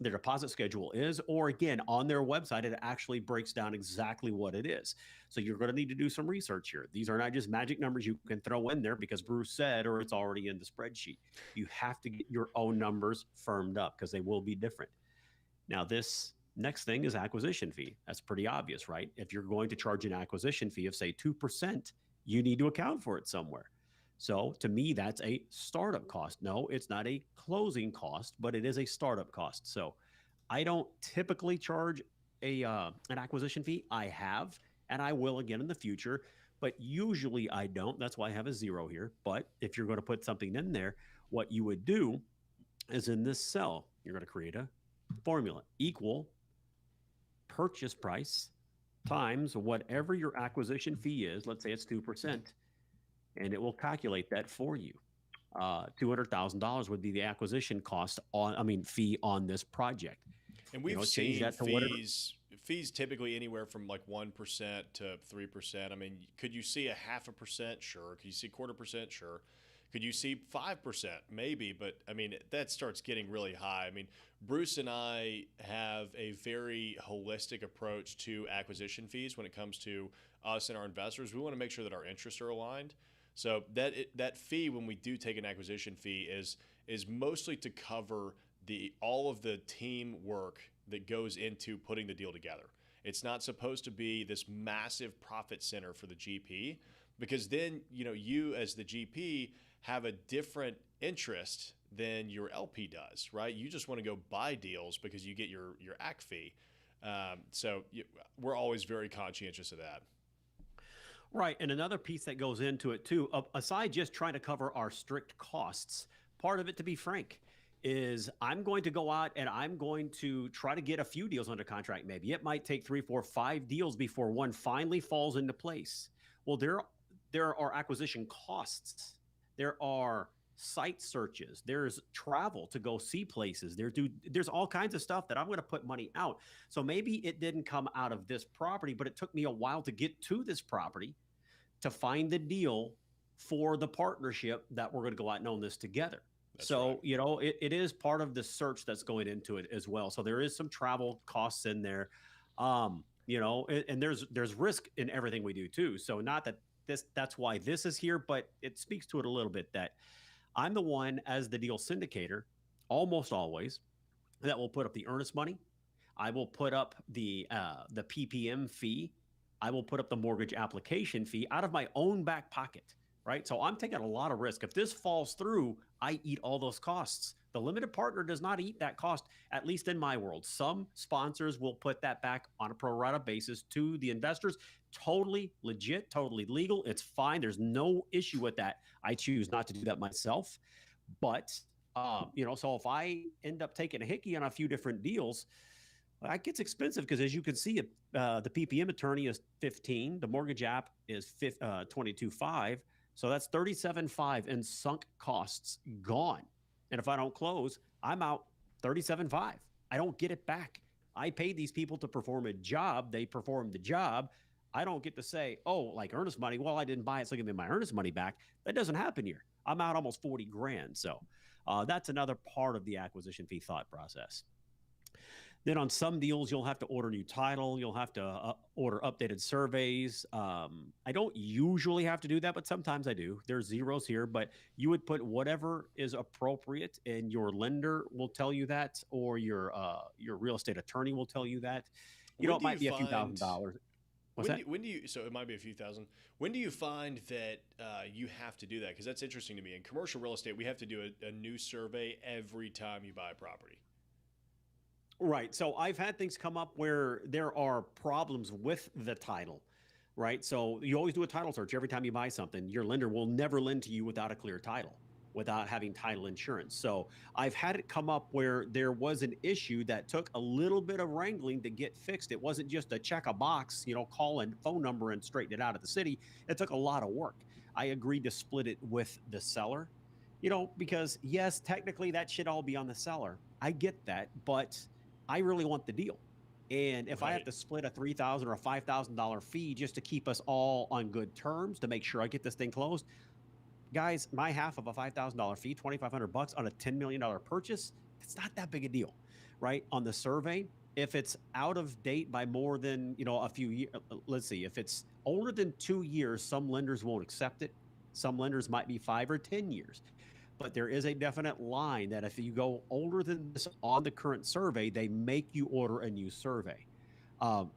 deposit schedule is, or again, on their website, it actually breaks down exactly what it is. So you're going to need to do some research here. These are not just magic numbers you can throw in there because Bruce said, or it's already in the spreadsheet. You have to get your own numbers firmed up because they will be different. Now, this next thing is acquisition fee. That's pretty obvious, right? If you're going to charge an acquisition fee of, say, 2%, you need to account for it somewhere. So to me, that's a startup cost. No, it's not a closing cost, but it is a startup cost. So I don't typically charge an acquisition fee. I have, and I will again in the future, but usually I don't. That's why I have a 0 here. But if you're going to put something in there, what you would do is in this cell, you're going to create a formula equal purchase price times whatever your acquisition fee is. Let's say it's 2%. And it will calculate that for you. $200,000 would be the acquisition cost fee on this project. And we've seen fees typically anywhere from like 1% to 3%. I mean, could you see 0.5%? Sure. Could you see 0.25%? Sure. Could you see 5%? Maybe. But I mean, that starts getting really high. I mean, Bruce and I have a very holistic approach to acquisition fees when it comes to us and our investors. We want to make sure that our interests are aligned. So that fee, when we do take an acquisition fee, is mostly to cover all of the team work that goes into putting the deal together. It's not supposed to be this massive profit center for the GP, because then you as the GP have a different interest than your LP does, right? You just want to go buy deals because you get your AC fee. We're always very conscientious of that. Right. And another piece that goes into it too, aside just trying to cover our strict costs, part of it, to be frank, is I'm going to go out and I'm going to try to get a few deals under contract. Maybe it might take 3, 4, 5 deals before one finally falls into place. Well, there are acquisition costs. There are site searches. There's travel to go see places. There's all kinds of stuff that I'm going to put money out. So maybe it didn't come out of this property, but it took me a while to get to this property to find the deal for the partnership that we're going to go out and own this together. That's so, right. It is part of the search that's going into it as well. So there is some travel costs in there, and there's risk in everything we do too. So not that that's why this is here, but it speaks to it a little bit that I'm the one as the deal syndicator, almost always, that will put up the earnest money. I will put up the PPM fee. I will put up the mortgage application fee out of my own back pocket, right? So I'm taking a lot of risk. If this falls through, I eat all those costs. The limited partner does not eat that cost, at least in my world. Some sponsors will put that back on a pro rata basis to the investors. Totally legit, totally legal. It's fine. There's no issue with that. I choose not to do that myself. But, so if I end up taking a hickey on a few different deals, that gets expensive because, as you can see, the PPM attorney is $15. The mortgage app is $22.5. So that's $37.5 in sunk costs gone. And if I don't close, I'm out $37.5. I don't get it back. I paid these people to perform a job. They performed the job. I don't get to say, oh, like earnest money. Well, I didn't buy it, so give me my earnest money back. That doesn't happen here. I'm out almost 40 grand. So that's another part of the acquisition fee thought process. Then on some deals, you'll have to order new title. You'll have to order updated surveys. I don't usually have to do that, but sometimes I do. There's zeros here, but you would put whatever is appropriate, and your lender will tell you that, or your real estate attorney will tell you that. It might be a few $1,000s. When do you? So it might be a few thousand. When do you find that you have to do that? Because that's interesting to me. In commercial real estate, we have to do a new survey every time you buy a property. Right. So I've had things come up where there are problems with the title, right? So you always do a title search every time you buy something. Your lender will never lend to you without a clear title, without having title insurance. So I've had it come up where there was an issue that took a little bit of wrangling to get fixed. It wasn't just a check a box, call a phone number and straighten it out at the city. It took a lot of work. I agreed to split it with the seller, because yes, technically that should all be on the seller. I get that, but I really want the deal. And if I have to split a $3,000 or a $5,000 fee just to keep us all on good terms to make sure I get this thing closed, guys, my half of a $5,000 fee, $2,500 on a $10 million purchase, it's not that big a deal, right? On the survey, if it's out of date by more than, a few years, let's see, if it's older than 2 years, some lenders won't accept it. Some lenders might be 5 or 10 years. But there is a definite line that if you go older than this on the current survey, they make you order a new survey.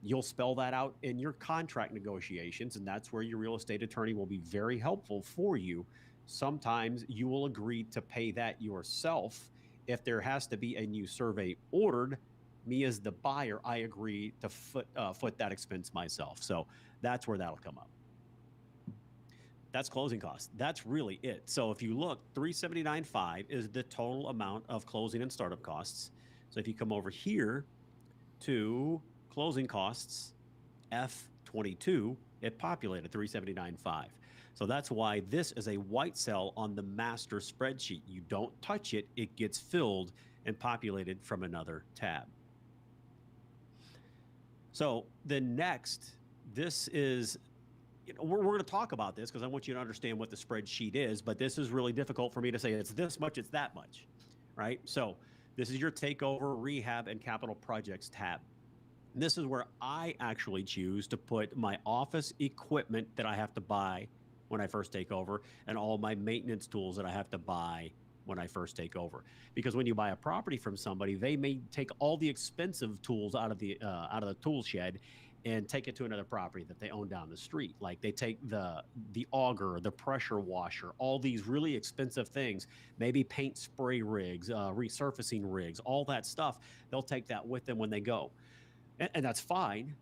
You'll spell that out in your contract negotiations, and that's where your real estate attorney will be very helpful for you. Sometimes you will agree to pay that yourself. If there has to be a new survey ordered, me as the buyer, I agree to foot that expense myself. So that's where that'll come up. That's closing costs. That's really it. So if you look, $379.5 is the total amount of closing and startup costs. So if you come over here to closing costs, F22, it populated $379.5. So that's why this is a white cell on the master spreadsheet. You don't touch it, it gets filled and populated from another tab. So the next, this is, we're going to talk about this because I want you to understand what the spreadsheet is, but this is really difficult for me to say it's this much, it's that much, right? So this is your takeover, rehab, and capital projects tab. And this is where I actually choose to put my office equipment that I have to buy when I first take over and all my maintenance tools that I have to buy when I first take over. Because when you buy a property from somebody, they may take all the expensive tools out of the tool shed and take it to another property that they own down the street. Like they take the auger, the pressure washer, all these really expensive things, maybe paint spray rigs, resurfacing rigs, all that stuff. They'll take that with them when they go. And that's fine.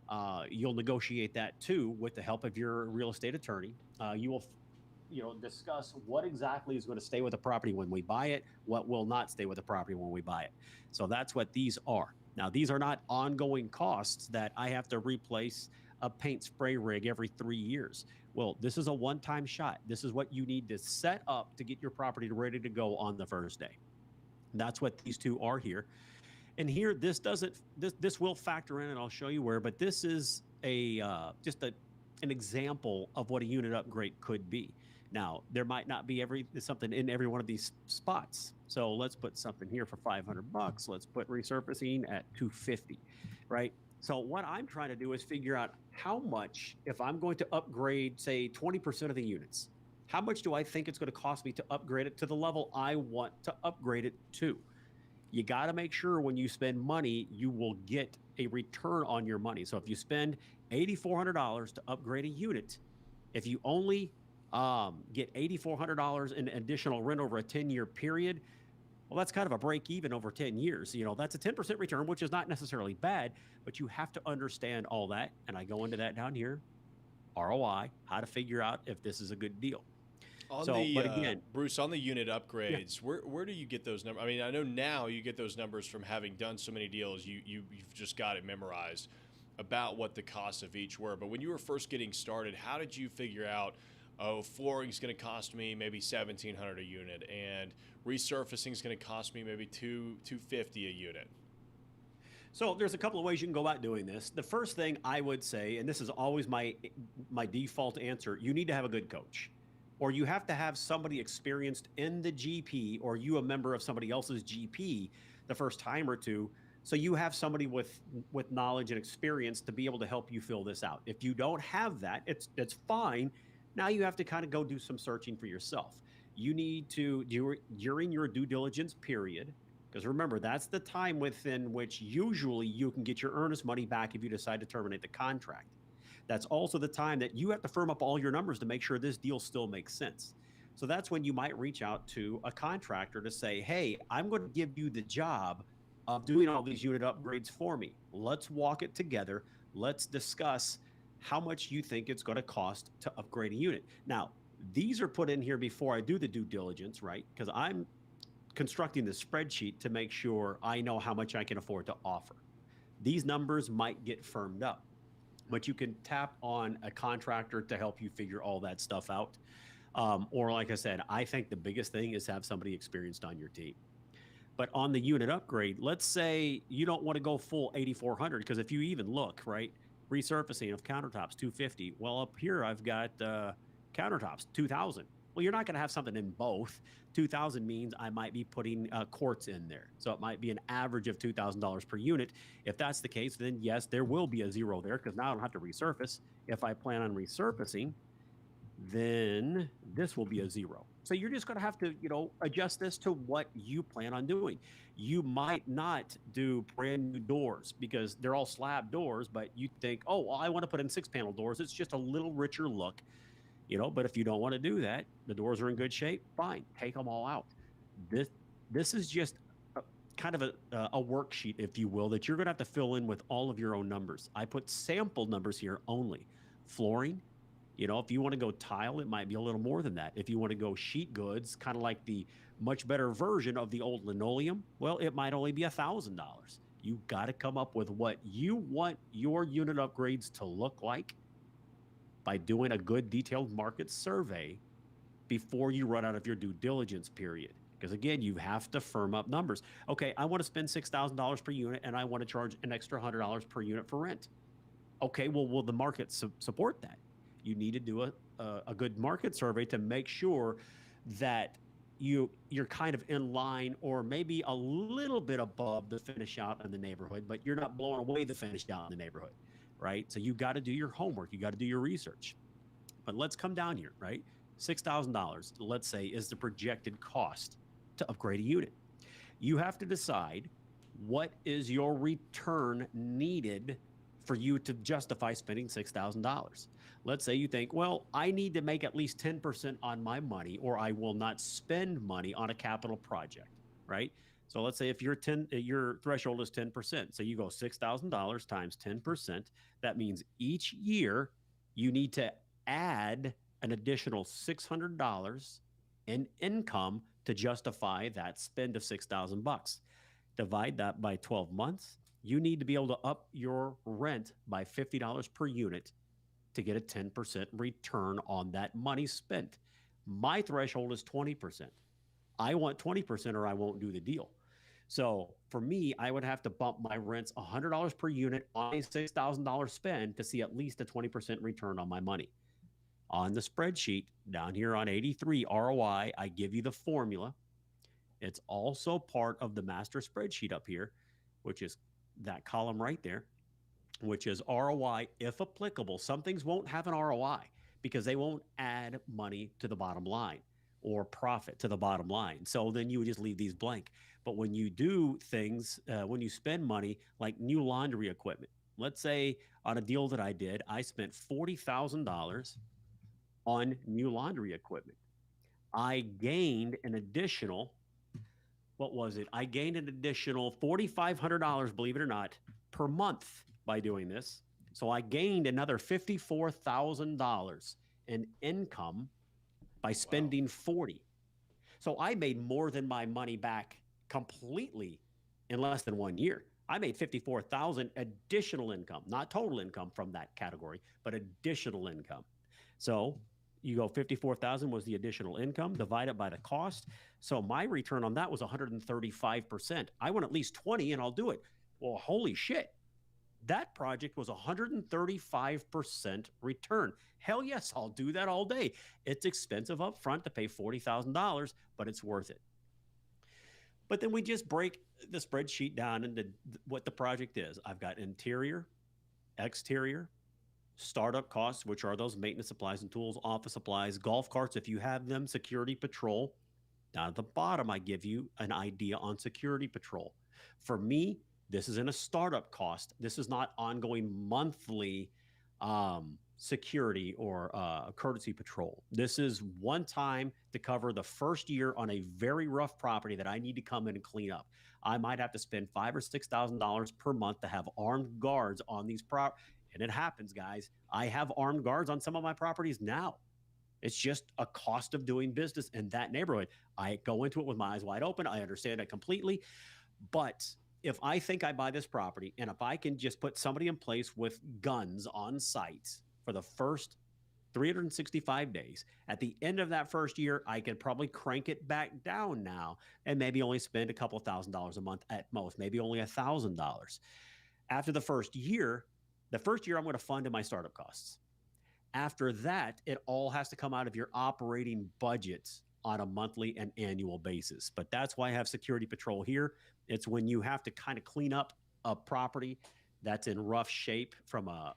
You'll negotiate that too with the help of your real estate attorney. You will discuss what exactly is going to stay with the property when we buy it, what will not stay with the property when we buy it. So that's what these are. Now, these are not ongoing costs that I have to replace a paint spray rig every 3 years. Well, this is a one-time shot. This is what you need to set up to get your property ready to go on the first day. And that's what these two are here. And here, this will factor in, and I'll show you where, but this is just an example of what a unit upgrade could be. Now, there might not be something in every one of these spots. So let's put something here for $500. Let's put resurfacing at $250, right? So what I'm trying to do is figure out how much, if I'm going to upgrade, say 20% of the units, how much do I think it's going to cost me to upgrade it to the level I want to upgrade it to? You got to make sure when you spend money, you will get a return on your money. So if you spend $8,400 to upgrade a unit, if you only get $8,400 in additional rent over a 10-year period, well, that's kind of a break even over 10 years. That's a 10% return, which is not necessarily bad, but you have to understand all that. And I go into that down here, ROI, how to figure out if this is a good deal. But again, Bruce, on the unit upgrades, where do you get those numbers? I mean, I know now you get those numbers from having done so many deals. You've just got it memorized about what the costs of each were. But when you were first getting started, how did you figure out, flooring is going to cost me maybe $1,700 a unit, and resurfacing is going to cost me maybe $250 a unit? So there's a couple of ways you can go about doing this. The first thing I would say, and this is always my default answer, you need to have a good coach. Or you have to have somebody experienced in the GP, or you a member of somebody else's GP the first time or two. So you have somebody with knowledge and experience to be able to help you fill this out. If you don't have that, it's fine. Now you have to kind of go do some searching for yourself. You need to, during your due diligence period, because remember, that's the time within which usually you can get your earnest money back if you decide to terminate the contract. That's also the time that you have to firm up all your numbers to make sure this deal still makes sense. So that's when you might reach out to a contractor to say, hey, I'm going to give you the job of doing all these unit upgrades for me. Let's walk it together. Let's discuss how much you think it's going to cost to upgrade a unit. Now, these are put in here before I do the due diligence, right? Because I'm constructing the spreadsheet to make sure I know how much I can afford to offer. These numbers might get firmed up, but you can tap on a contractor to help you figure all that stuff out. Or like I said, I think the biggest thing is have somebody experienced on your team. But on the unit upgrade, let's say you don't want to go full 8,400, because if you even look, right, resurfacing of countertops, 250. Well, up here, I've got countertops, 2,000. Well, you're not going to have something in both. 2,000 means I might be putting quartz in there. So it might be an average of $2,000 per unit. If that's the case, then yes, there will be a zero there, because now I don't have to resurface. If I plan on resurfacing, then this will be a zero. So you're just going to have to, adjust this to what you plan on doing. You might not do brand new doors because they're all slab doors, but you think, oh, well, I want to put in 6-panel doors. It's just a little richer look. But if you don't want to do that, the doors are in good shape, fine, take them all out. This is just kind of a worksheet, if you will, that you're going to have to fill in with all of your own numbers. I put sample numbers here only. Flooring, if you want to go tile, it might be a little more than that. If you want to go sheet goods, kind of like the much better version of the old linoleum, well, it might only be $1,000. You got to come up with what you want your unit upgrades to look like by doing a good detailed market survey before you run out of your due diligence period. Because again, you have to firm up numbers. Okay, I want to spend $6,000 per unit and I want to charge an extra $100 per unit for rent. Okay, well, will the market support that? You need to do a good market survey to make sure that you're kind of in line or maybe a little bit above the finish out in the neighborhood, but you're not blowing away the finish out in the neighborhood. Right? So you got to do your homework. You got to do your research. But let's come down here, right? $6,000, let's say, is the projected cost to upgrade a unit. You have to decide what is your return needed for you to justify spending $6,000. Let's say you think, well, I need to make at least 10% on my money, or I will not spend money on a capital project, right? So let's say if your threshold is 10%, so you go $6,000 times 10%. That means each year you need to add an additional $600 in income to justify that spend of $6,000. Divide that by 12 months. You need to be able to up your rent by $50 per unit to get a 10% return on that money spent. My threshold is 20%. I want 20% or I won't do the deal. So for me, I would have to bump my rents $100 per unit on a $6,000 spend to see at least a 20% return on my money. On the spreadsheet down here on 83 ROI, I give you the formula. It's also part of the master spreadsheet up here, which is that column right there, which is ROI if applicable. Some things won't have an ROI because they won't add money to the bottom line or profit to the bottom line. So then you would just leave these blank. But when you do things, when you spend money like new laundry equipment, let's say on a deal that I did, I spent $40,000 on new laundry equipment. I gained an additional, I gained an additional $4,500, believe it or not, per month by doing this. So I gained another $54,000 in income by spending 40. So I made more than my money back completely in less than 1 year. I made $54,000 additional income, not total income from that category, but additional income. So you go 54,000 was the additional income, divide it by the cost. So my return on that was 135%. I want at least 20 and I'll do it. Well, holy shit. That project was 135% return. Hell yes, I'll do that all day. It's expensive up front to pay $40,000, but it's worth it. But then we just break the spreadsheet down into what the project is. I've got interior, exterior, startup costs, which are those maintenance supplies and tools, office supplies, golf carts if you have them, security patrol. Down at the bottom, I give you an idea on security patrol. For me, this is in a startup cost. This is not ongoing monthly security or courtesy patrol. This is one time to cover the first year on a very rough property that I need to come in and clean up. I might have to spend $5,000 or $6,000 per month to have armed guards on these properties. And it happens, guys. I have armed guards on some of my properties now. It's just a cost of doing business in that neighborhood. I go into it with my eyes wide open. I understand it completely. But if I think I buy this property and if I can just put somebody in place with guns on site for the first 365 days, at the end of that first year, I could probably crank it back down now and maybe only spend a couple $1,000s a month at most, maybe only $1,000. After the first year, I'm going to fund in my startup costs. After that, it all has to come out of your operating budgets on a monthly and annual basis. But that's why I have security patrol here. It's when you have to kind of clean up a property that's in rough shape from a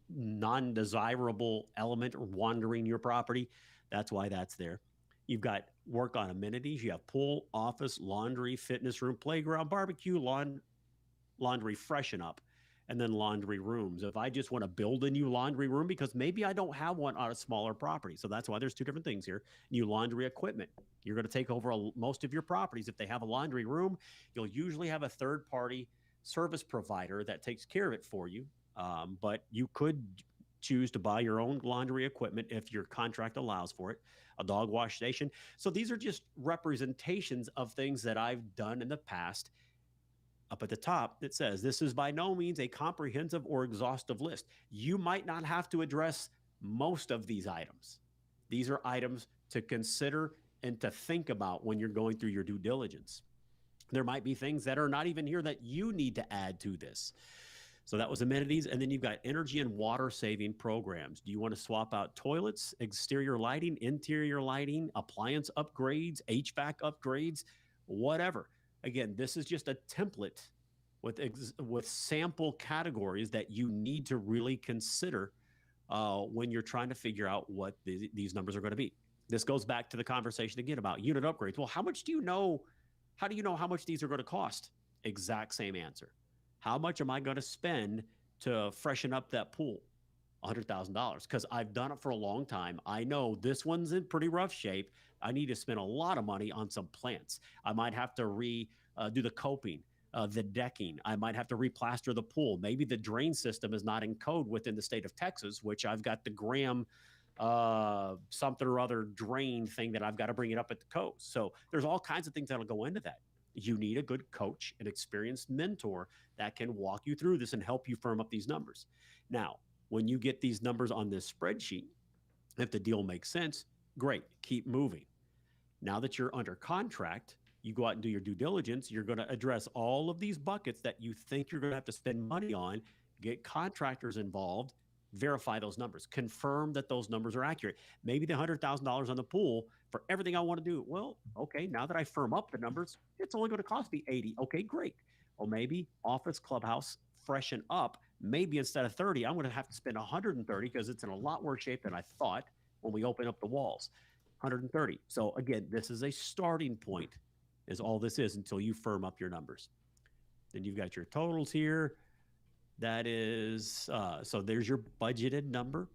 non-desirable element wandering your property. That's why that's there. You've got work on amenities. You have pool, office, laundry, fitness room, playground, barbecue, laundry freshen up, and then laundry rooms. If I just want to build a new laundry room because maybe I don't have one on a smaller property. So that's why there's two different things here. New laundry equipment. You're going to take over most of your properties. If they have a laundry room, you'll usually have a third-party service provider that takes care of it for you. But you could choose to buy your own laundry equipment if your contract allows for it, a dog wash station. So these are just representations of things that I've done in the past. Up at the top, it says, this is by no means a comprehensive or exhaustive list. You might not have to address most of these items. These are items to consider and to think about when you're going through your due diligence. There might be things that are not even here that you need to add to this. So that was amenities. And then you've got energy and water saving programs. Do you want to swap out toilets, exterior lighting, interior lighting, appliance upgrades, HVAC upgrades, whatever? Again, this is just a template with sample categories that you need to really consider when you're trying to figure out what these numbers are going to be. This goes back to the conversation again about unit upgrades. Well, how much do you know? How do you know how much these are going to cost? Exact same answer. How much am I going to spend to freshen up that pool? $100,000, because I've done it for a long time. I know this one's in pretty rough shape. I need to spend a lot of money on some plants. I might have to do the coping, the decking. I might have to replaster the pool. Maybe the drain system is not in code within the state of Texas, which I've got the Graham something or other drain thing that I've got to bring it up at the coast. So there's all kinds of things that'll go into that. You need a good coach, an experienced mentor that can walk you through this and help you firm up these numbers. Now, when you get these numbers on this spreadsheet, if the deal makes sense, great, keep moving. Now that you're under contract, you go out and do your due diligence, you're going to address all of these buckets that you think you're going to have to spend money on, get contractors involved, verify those numbers, confirm that those numbers are accurate. Maybe the $100,000 on the pool for everything I want to do. Well, okay, now that I firm up the numbers, it's only going to cost me $80. Okay, great. Well, maybe office clubhouse freshen up. Maybe instead of 30, I'm going to have to spend 130 because it's in a lot worse shape than I thought when we open up the walls. 130. So again, this is a starting point, is all this is until you firm up your numbers. Then you've got your totals here. That is, so there's your budgeted number.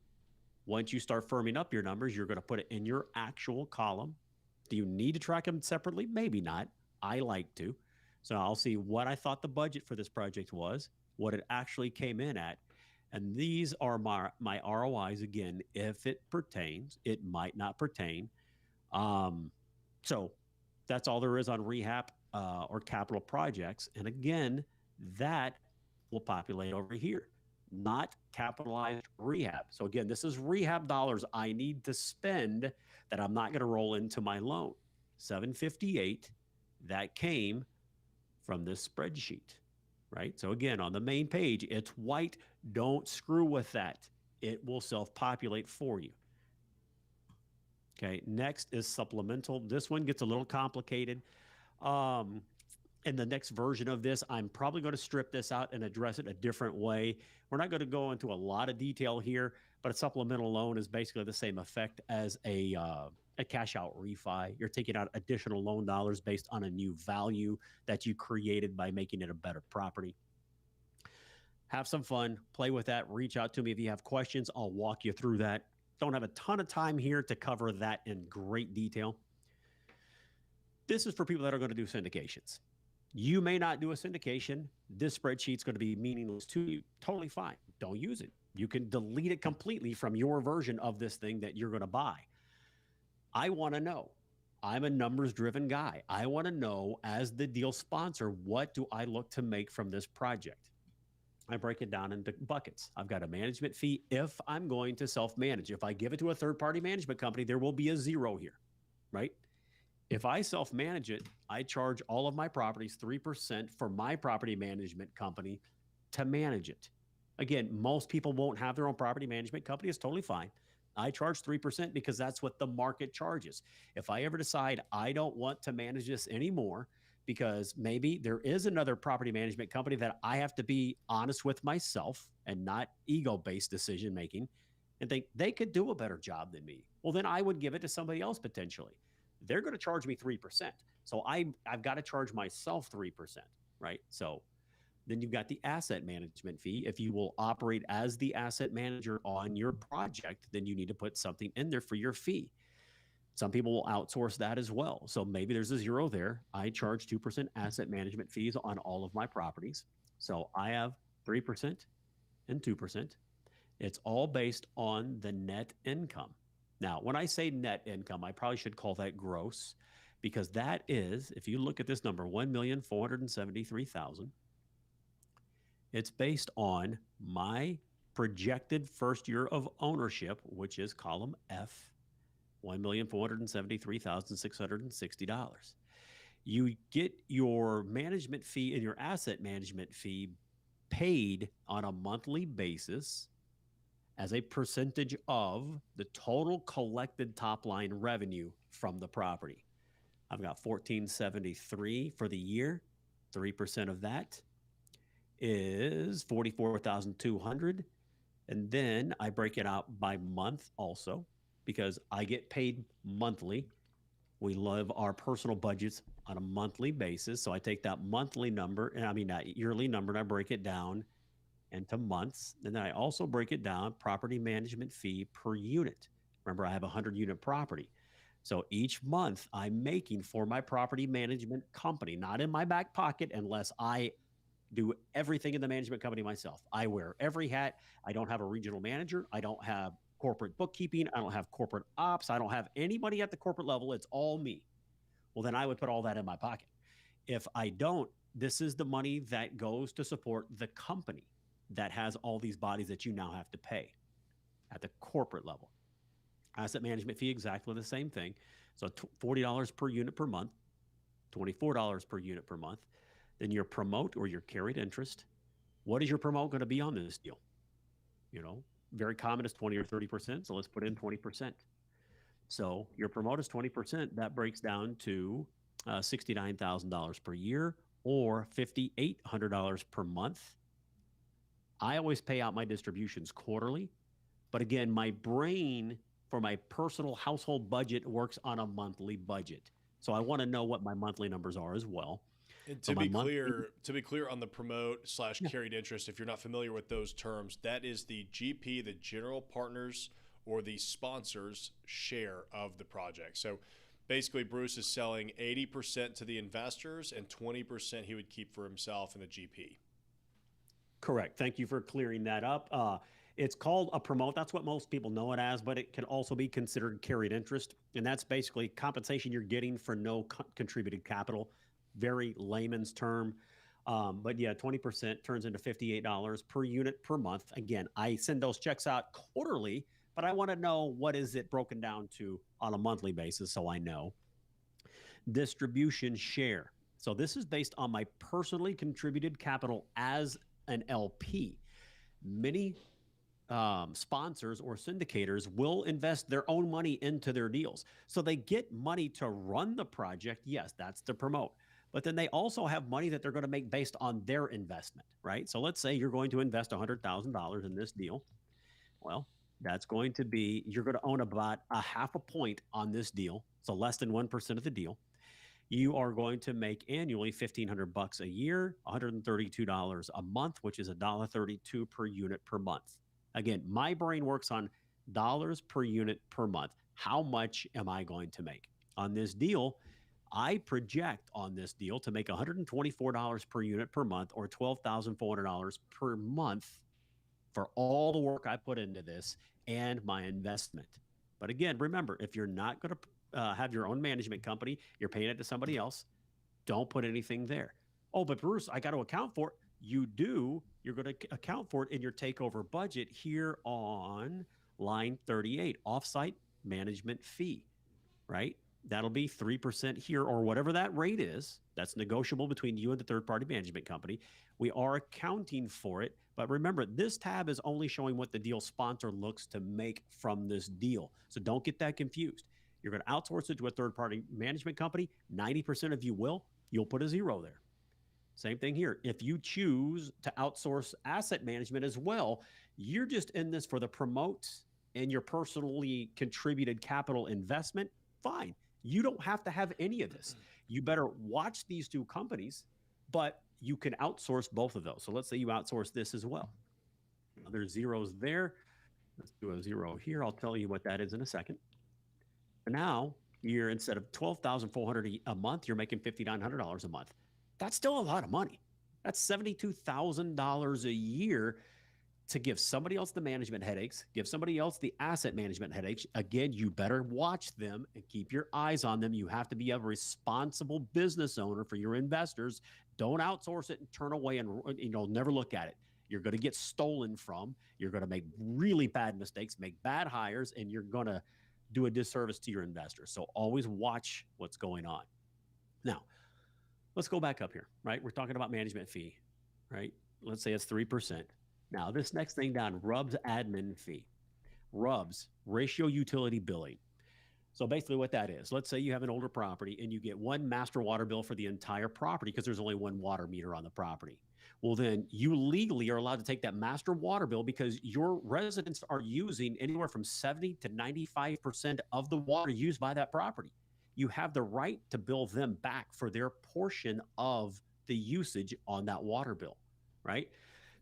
Once you start firming up your numbers, you're going to put it in your actual column. Do you need to track them separately? Maybe not. I like to. So I'll see what I thought the budget for this project was, what it actually came in at. And these are my ROIs, again, if it pertains. It might not pertain. So that's all there is on rehab or capital projects. And again, that will populate over here, not capitalized rehab. So again, this is rehab dollars I need to spend that I'm not going to roll into my loan. $758, that came from this spreadsheet. right? So again, on the main page, it's white. Don't screw with that. It will self-populate for you. Okay, next is supplemental. This one gets a little complicated. In the next version of this, I'm probably going to strip this out and address it a different way. We're not going to go into a lot of detail here, but a supplemental loan is basically the same effect as a cash out refi. You're taking out additional loan dollars based on a new value that you created by making it a better property. Have some fun, play with that. Reach out to me if you have questions. I'll walk you through that. Don't have a ton of time here to cover that in great detail. This is for people that are going to do syndications. You may not do a syndication. This spreadsheet's going to be meaningless to you. Totally fine. Don't use it. You can delete it completely from your version of this thing that you're going to buy. I want to know. I'm a numbers-driven guy. I want to know, as the deal sponsor, what do I look to make from this project? I break it down into buckets. I've got a management fee if I'm going to self-manage. If I give it to a third-party management company, there will be a zero here, right? If I self-manage it, I charge all of my properties 3% for my property management company to manage it. Again, most people won't have their own property management company. It's totally fine. I charge 3% because that's what the market charges. If I ever decide I don't want to manage this anymore, because maybe there is another property management company that I have to be honest with myself and not ego-based decision-making and think they could do a better job than me, well, then I would give it to somebody else potentially. They're going to charge me 3%. So I've got to charge myself 3%, right? So then you've got the asset management fee. If you will operate as the asset manager on your project, then you need to put something in there for your fee. Some people will outsource that as well. So maybe there's a zero there. I charge 2% asset management fees on all of my properties. So I have 3% and 2%. It's all based on the net income. Now, when I say net income, I probably should call that gross, because that is, if you look at this number, $1,473,000, it's based on my projected first year of ownership, which is column F, $1,473,660. You get your management fee and your asset management fee paid on a monthly basis as a percentage of the total collected top line revenue from the property. I've got $1,473 for the year. 3% of that is $44,200. And then I break it out by month also, because I get paid monthly. We live our personal budgets on a monthly basis. So I take that monthly number, and I mean that yearly number, and I break it down into months. And then I also break it down property management fee per unit. Remember, I have a 100-unit property. So each month I'm making for my property management company, not in my back pocket unless I do everything in the management company myself. I wear every hat. I don't have a regional manager. I don't have corporate bookkeeping. I don't have corporate ops. I don't have anybody at the corporate level. It's all me. Well, then I would put all that in my pocket. If I don't, this is the money that goes to support the company that has all these bodies that you now have to pay at the corporate level. Asset management fee, exactly the same thing. So $40 per unit per month, $24 per unit per month. Then your promote or your carried interest. What is your promote going to be on this deal? You know, very common is 20 or 30%. So let's put in 20%. So your promote is 20%. That breaks down to $69,000 per year or $5,800 per month. I always pay out my distributions quarterly. But again, my brain for my personal household budget works on a monthly budget. So I want to know what my monthly numbers are as well. And to be clear on the promote / carried interest, if you're not familiar with those terms, that is the GP, the general partners or the sponsors share of the project. So basically Bruce is selling 80% to the investors and 20% he would keep for himself and the GP. Correct. Thank you for clearing that up. It's called a promote. That's what most people know it as, but it can also be considered carried interest. And that's basically compensation you're getting for no contributed capital. Very layman's term. But yeah, 20% turns into $58 per unit per month. Again, I send those checks out quarterly, but I want to know what is it broken down to on a monthly basis so I know. Distribution share. So this is based on my personally contributed capital as an LP. Many sponsors or syndicators will invest their own money into their deals. So they get money to run the project. Yes, that's to promote. But then they also have money that they're going to make based on their investment, right? So let's say you're going to invest $100,000 in this deal. Well, that's going to be, you're going to own about a half a point on this deal. So less than 1% of the deal. You are going to make annually $1,500 a year, $132 a month, which is $1.32 per unit per month. Again, my brain works on dollars per unit per month. How much am I going to make on this deal? I project on this deal to make $124 per unit per month, or $12,400 per month for all the work I put into this and my investment. But again, remember, if you're not going to have your own management company, you're paying it to somebody else, don't put anything there. Oh, but Bruce, I got to account for it. You do. You're going to account for it in your takeover budget here on line 38, offsite management fee, right? That'll be 3% here, or whatever that rate is. That's negotiable between you and the third-party management company. We are accounting for it. But remember, this tab is only showing what the deal sponsor looks to make from this deal. So don't get that confused. You're going to outsource it to a third-party management company. 90% of you will. You'll put a 0 there. Same thing here. If you choose to outsource asset management as well, you're just in this for the promote and your personally contributed capital investment. Fine. You don't have to have any of this. You better watch these two companies, but you can outsource both of those. So let's say you outsource this as well. There's zeros there. Let's do a 0 here. I'll tell you what that is in a second. And now you're, instead of $12,400 a month, you're making $5,900 a month. That's still a lot of money. That's $72,000 a year to give somebody else the management headaches, give somebody else the asset management headaches. Again, you better watch them and keep your eyes on them. You have to be a responsible business owner for your investors. Don't outsource it and turn away and never look at it. You're going to get stolen from. You're going to make really bad mistakes, make bad hires, and you're going to do a disservice to your investors. So always watch what's going on. Now, let's go back up here, right? We're talking about management fee, right? Let's say it's 3%. Now, this next thing down, RUBS admin fee. RUBS, ratio utility billing. So basically what that is, let's say you have an older property and you get one master water bill for the entire property because there's only one water meter on the property. Well, then you legally are allowed to take that master water bill because your residents are using anywhere from 70 to 95% of the water used by that property. You have the right to bill them back for their portion of the usage on that water bill, right?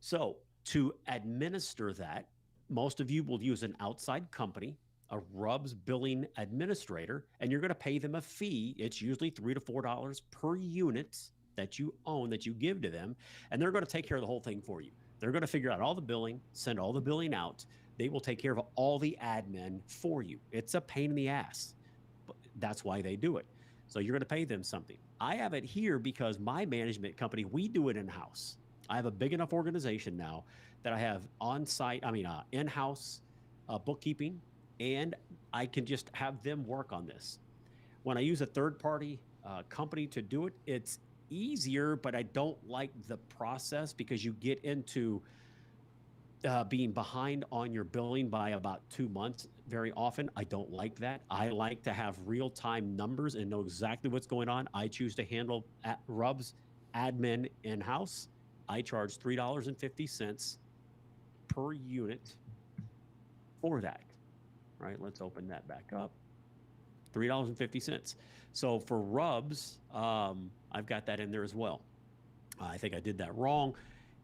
So to administer that, most of you will use an outside company, a RUBS billing administrator, and you're going to pay them a fee. It's usually $3 to $4 per unit that you own, that you give to them, and they're going to take care of the whole thing for you. They're going to figure out all the billing, send all the billing out. They will take care of all the admin for you. It's a pain in the ass, but that's why they do it. So you're going to pay them something. I have it here because my management company, we do it in-house. I have a big enough organization now that I have in-house bookkeeping, and I can just have them work on this. When I use a third-party company to do it, it's easier, but I don't like the process because you get into being behind on your billing by about 2 months very often. I don't like that. I like to have real-time numbers and know exactly what's going on. I choose to handle RUBS admin in-house. I charge $3.50 per unit for that, right? Let's open that back up. $3.50. So for RUBS, I've got that in there as well. I think I did that wrong.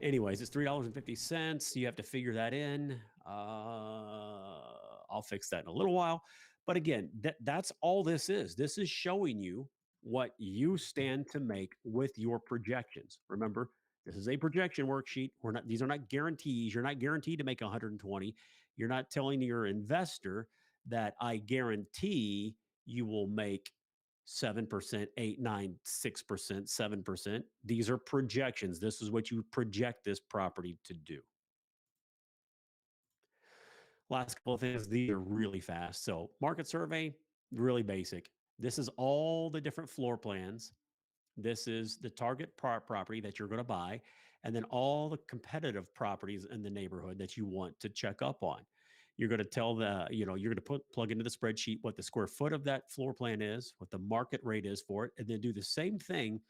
Anyways, it's $3.50. You have to figure that in. I'll fix that in a little while. But again, that's all this is. This is showing you what you stand to make with your projections. Remember, this is a projection worksheet. These are not guarantees. You're not guaranteed to make 120. You're not telling your investor that I guarantee you will make 7%, 8, 9, 6%, 7%. These are projections. This is what you project this property to do. Last couple of things, these are really fast. So market survey, really basic. This is all the different floor plans This is the target property that you're going to buy, and then all the competitive properties in the neighborhood that you want to check up on. You're going to tell you're going to plug into the spreadsheet what the square foot of that floor plan is, what the market rate is for it, and then do the same thing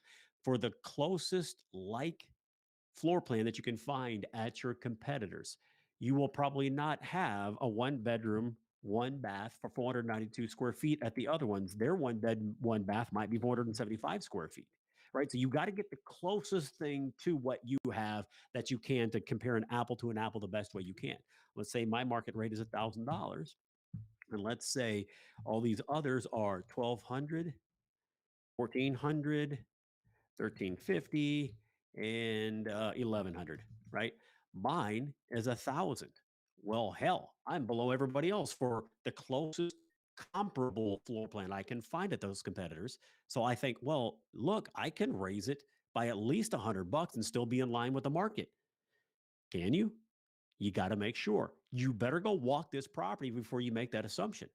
for the closest floor plan that you can find at your competitors. You will probably not have a one bedroom, one bath for 492 square feet at the other ones. Their one bed, one bath might be 475 square feet, right? So you got to get the closest thing to what you have that you can to compare an apple to an apple the best way you can. Let's say my market rate is $1,000. And let's say all these others are 1,200, 1,400, 1,350, and 1,100, right? Mine is 1,000. Well, hell, I'm below everybody else for the closest comparable floor plan I can find at those competitors. So I think, well, look, I can raise it by at least $100 and still be in line with the market. Can you? You got to make sure. You better go walk this property before you make that assumption.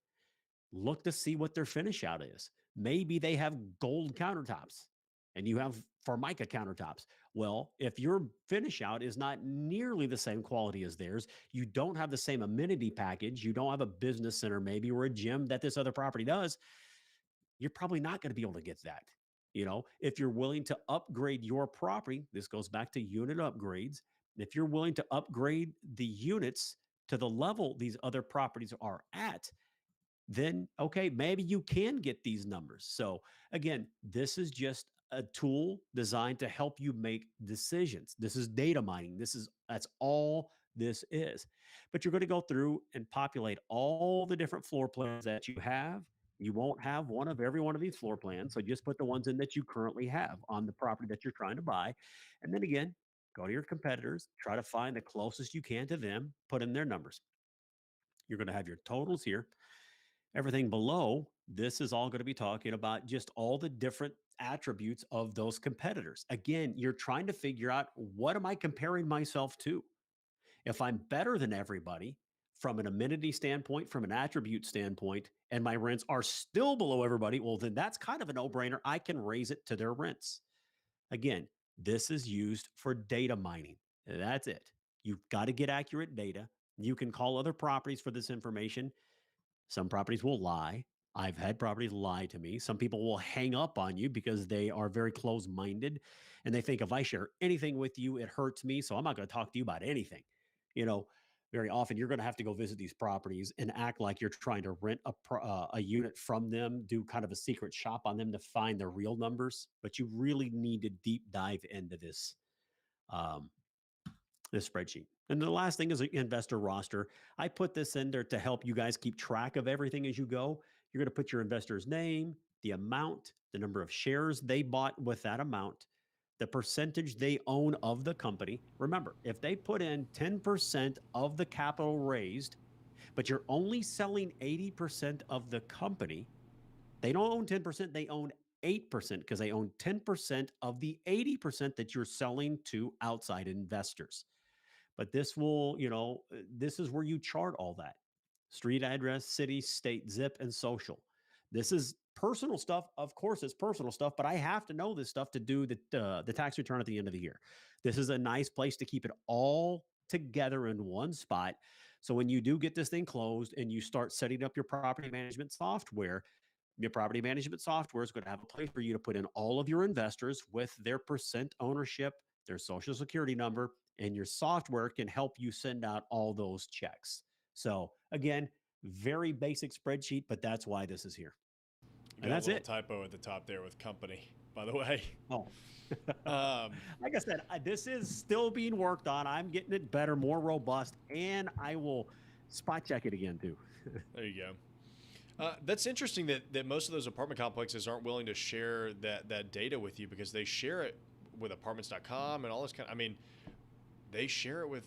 Look to see what their finish out is. Maybe they have gold countertops and you have Formica countertops. Well, if your finish out is not nearly the same quality as theirs, you don't have the same amenity package, you don't have a business center maybe or a gym that this other property does, you're probably not going to be able to get that. If you're willing to upgrade your property, this goes back to unit upgrades. If you're willing to upgrade the units to the level these other properties are at, then okay, maybe you can get these numbers. So again, this is just a tool designed to help you make decisions. This is data mining. That's all this is. But you're going to go through and populate all the different floor plans that you have. You won't have one of every one of these floor plans. So just put the ones in that you currently have on the property that you're trying to buy. And then again, go to your competitors, try to find the closest you can to them, put in their numbers. You're going to have your totals here. Everything below, this is all going to be talking about just all the different attributes of those competitors. Again, you're trying to figure out, what am I comparing myself to? If I'm better than everybody from an amenity standpoint, from an attribute standpoint, and my rents are still below everybody, well, then that's kind of a no-brainer. I can raise it to their rents. Again, this is used for data mining. That's it. You've got to get accurate data. You can call other properties for this information. Some properties will lie. I've had properties lie to me. Some people will hang up on you because they are very close-minded and they think if I share anything with you, it hurts me. So I'm not going to talk to you about anything. Very often you're going to have to go visit these properties and act like you're trying to rent a unit from them, do kind of a secret shop on them to find the real numbers. But you really need to deep dive into um, this spreadsheet. And the last thing is an investor roster. I put this in there to help you guys keep track of everything as you go. You're going to put your investor's name, the amount, the number of shares they bought with that amount, the percentage they own of the company. Remember, if they put in 10% of the capital raised, but you're only selling 80% of the company, they don't own 10%, they own 8% because they own 10% of the 80% that you're selling to outside investors. But this this is where you chart all that: street address, city, state, zip, and social. This is personal stuff. Of course, it's personal stuff, but I have to know this stuff to do the tax return at the end of the year. This is a nice place to keep it all together in one spot. So when you do get this thing closed and you start setting up your property management software, your property management software is going to have a place for you to put in all of your investors with their percent ownership, their social security number, and your software can help you send out all those checks. So again, very basic spreadsheet, but that's why this is here. You got a little typo at the top there with company, by the way. Oh, like I said, this is still being worked on. I'm getting it better, more robust, and I will spot check it again too. There you go. That's interesting that most of those apartment complexes aren't willing to share that data with you, because they share it with apartments.com and all this I mean, they share it with,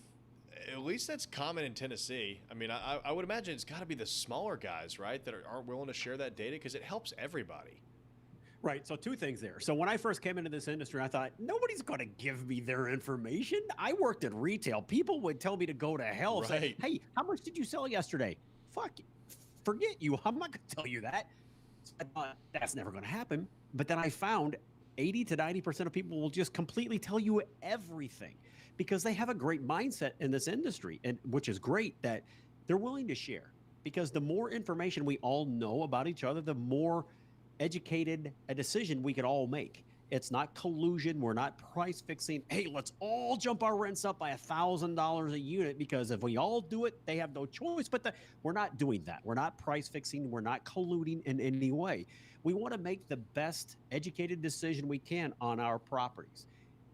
at least that's common in Tennessee. I mean, I would imagine it's got to be the smaller guys, right, that aren't willing to share that data, because it helps everybody. Right. So two things there. So when I first came into this industry, I thought, nobody's going to give me their information. I worked in retail. People would tell me to go to hell. Right. Say, hey, how much did you sell yesterday? Forget you. I'm not going to tell you that. So I thought, that's never going to happen. But then I found 80 to 90% of people will just completely tell you everything because they have a great mindset in this industry, and which is great that they're willing to share. Because the more information we all know about each other, the more educated a decision we can all make. It's not collusion. We're not price fixing. Hey, let's all jump our rents up by $1,000 a unit because if we all do it, they have no choice. But we're not doing that. We're not price fixing. We're not colluding in any way. We want to make the best educated decision we can on our properties.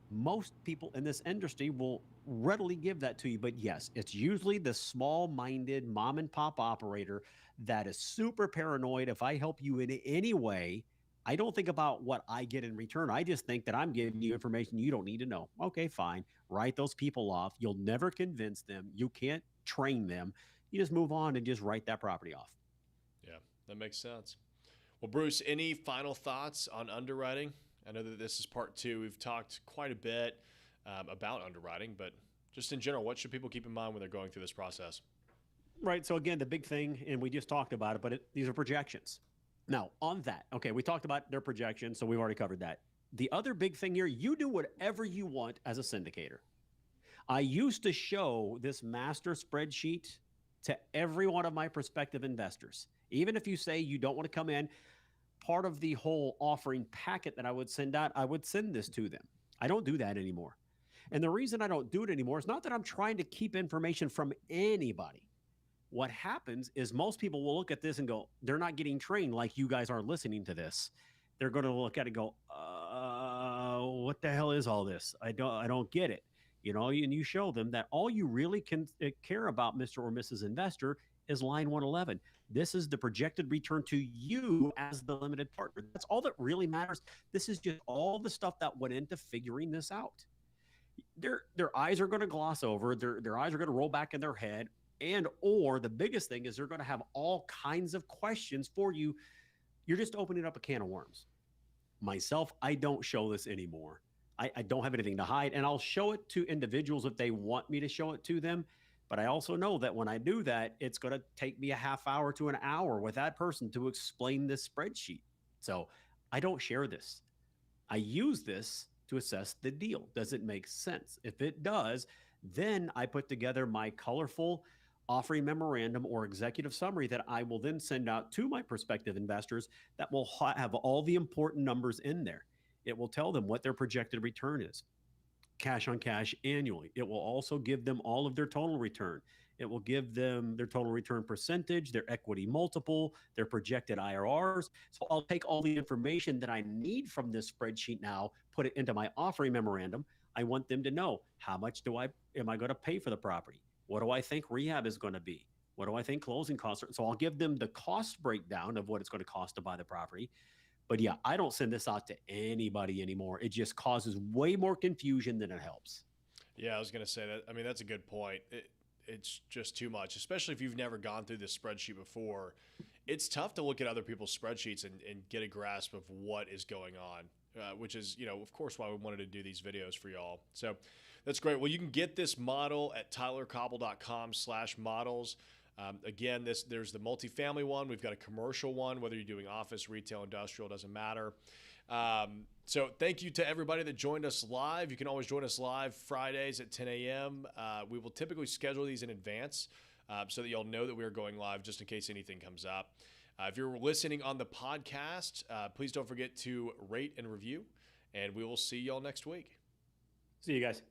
Most people in this industry will readily give that to you. But yes, it's usually the small-minded mom and pop operator that is super paranoid. If I help you in any way, I don't think about what I get in return. I just think that I'm giving you information you don't need to know. Okay, fine. Write those people off. You'll never convince them. You can't train them. You just move on and just write that property off. Yeah, that makes sense. Well, Bruce, any final thoughts on underwriting? I know that this is part 2. We've talked quite a bit about underwriting, but just in general, what should people keep in mind when they're going through this process? Right. So again, the big thing, and we just talked about it, but these are projections. Now, on that, okay, we talked about their projections, so we've already covered that. The other big thing here, you do whatever you want as a syndicator. I used to show this master spreadsheet to every one of my prospective investors. Even if you say you don't want to come in, part of the whole offering packet that I would send out, I would send this to them. I don't do that anymore. And the reason I don't do it anymore is not that I'm trying to keep information from anybody. What happens is most people will look at this and go, they're not getting trained like you guys are listening to this. They're going to look at it and go, what the hell is all this? I don't get it. You know, and you show them that all you really can care about, Mr. or Mrs. Investor, is line 111. This is the projected return to you as the limited partner. That's all that really matters. This is just all the stuff that went into figuring this out. Their eyes are going to gloss over. Their eyes are going to roll back in their head. And or the biggest thing is they're going to have all kinds of questions for you. You're just opening up a can of worms. Myself, I don't show this anymore. I don't have anything to hide, and I'll show it to individuals if they want me to show it to them. But I also know that when I do that, it's going to take me a half hour to an hour with that person to explain this spreadsheet. So I don't share this. I use this to assess the deal. Does it make sense? If it does, then I put together my colorful offering memorandum or executive summary that I will then send out to my prospective investors that will have all the important numbers in there. It will tell them what their projected return is, cash on cash annually. It will also give them all of their total return. It will give them their total return percentage, their equity multiple, their projected IRRs. So I'll take all the information that I need from this spreadsheet now, put it into my offering memorandum. I want them to know how much am I going to pay for the property? What do I think rehab is going to be? What do I think closing costs are? So I'll give them the cost breakdown of what it's going to cost to buy the property. But yeah, I don't send this out to anybody anymore. It just causes way more confusion than it helps. Yeah, I was going to say that. I mean, that's a good point. It's just too much, especially if you've never gone through this spreadsheet before. It's tough to look at other people's spreadsheets and get a grasp of what is going on, which is, of course, why we wanted to do these videos for y'all. So that's great. Well, you can get this model at tylercobble.com/models. Again, there's the multifamily one. We've got a commercial one, whether you're doing office, retail, industrial, doesn't matter. So thank you to everybody that joined us live. You can always join us live Fridays at 10 a.m. We will typically schedule these in advance so that y'all know that we are going live just in case anything comes up. If you're listening on the podcast, please don't forget to rate and review, and we will see y'all next week. See you guys.